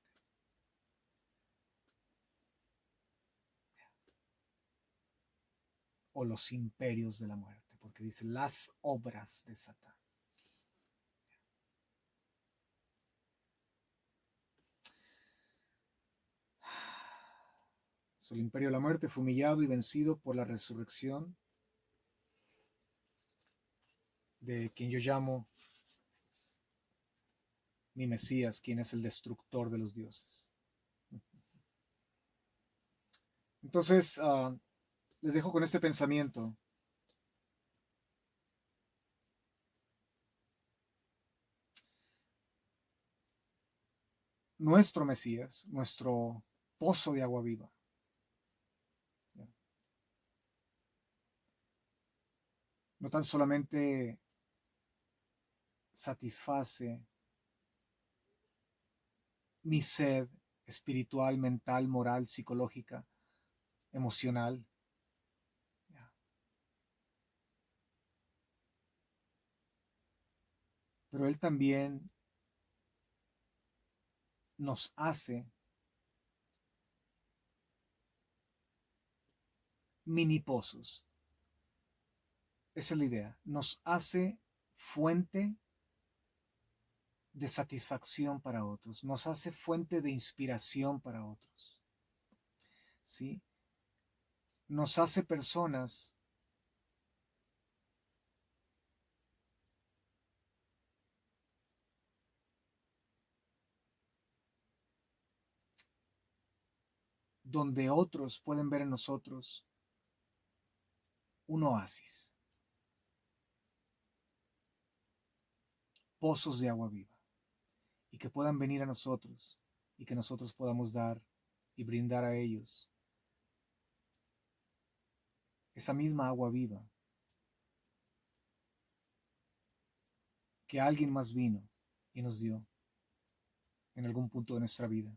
O los imperios de la muerte, porque dice las obras de Satán. El imperio de la muerte fue humillado y vencido por la resurrección de quien yo llamo mi Mesías, quien es el destructor de los dioses. Entonces, les dejo con este pensamiento. Nuestro Mesías, nuestro pozo de agua viva, no tan solamente satisface mi sed espiritual, mental, moral, psicológica, emocional, pero Él también nos hace mini pozos. Esa es la idea. Nos hace fuente de satisfacción para otros. Nos hace fuente de inspiración para otros. ¿Sí? Nos hace personas donde otros pueden ver en nosotros un oasis, pozos de agua viva, y que puedan venir a nosotros y que nosotros podamos dar y brindar a ellos esa misma agua viva que alguien más vino y nos dio en algún punto de nuestra vida.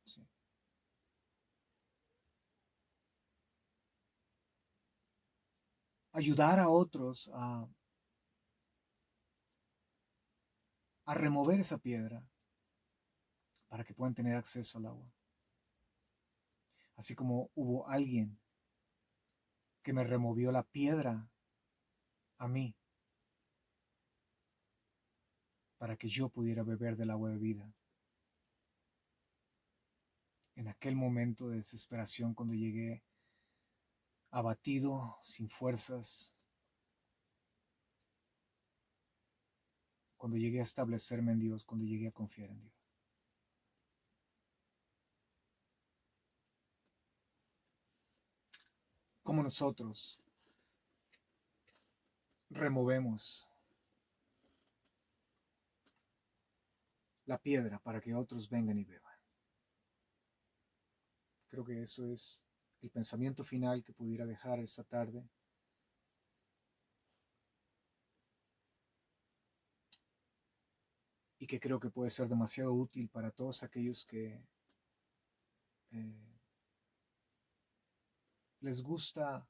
Sí. Ayudar a otros a remover esa piedra para que puedan tener acceso al agua. Así como hubo alguien que me removió la piedra a mí para que yo pudiera beber del agua de vida. En aquel momento de desesperación, cuando llegué abatido, sin fuerzas, cuando llegué a establecerme en Dios, cuando llegué a confiar en Dios. Como nosotros removemos la piedra para que otros vengan y beban. Creo que eso es el pensamiento final que pudiera dejar esta tarde. Y que creo que puede ser demasiado útil para todos aquellos que les gusta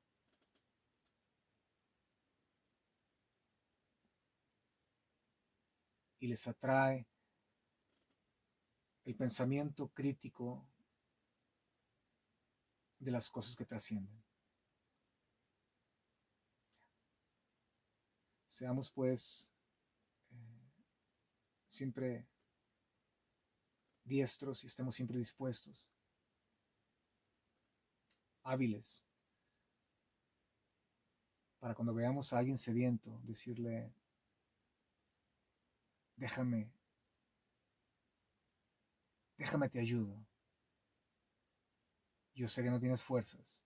y les atrae el pensamiento crítico de las cosas que trascienden. Seamos pues siempre diestros y estemos siempre dispuestos, hábiles, para cuando veamos a alguien sediento, decirle, déjame te ayudo. Yo sé que no tienes fuerzas.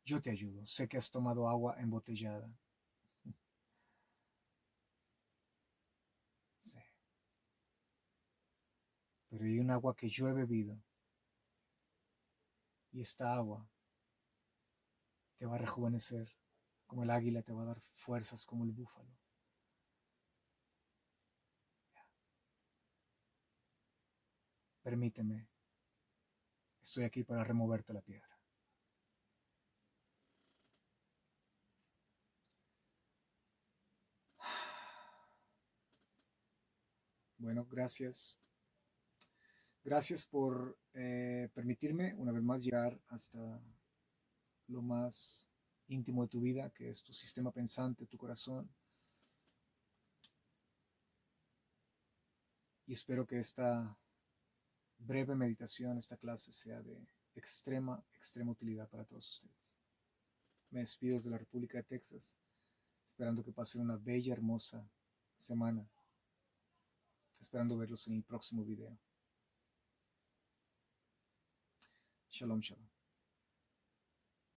Yo te ayudo. Sé que has tomado agua embotellada. Sí. Pero hay un agua que yo he bebido. Y esta agua te va a rejuvenecer. Como el águila te va a dar fuerzas como el búfalo. Permíteme. Estoy aquí para removerte la piedra. Bueno, gracias. Gracias por permitirme una vez más llegar hasta lo más íntimo de tu vida, que es tu sistema pensante, tu corazón. Y espero que esta breve meditación, esta clase, sea de extrema utilidad para todos ustedes. Me despido desde la República de Texas, esperando que pasen una bella, hermosa semana, esperando verlos en el próximo video. Shalom, shalom.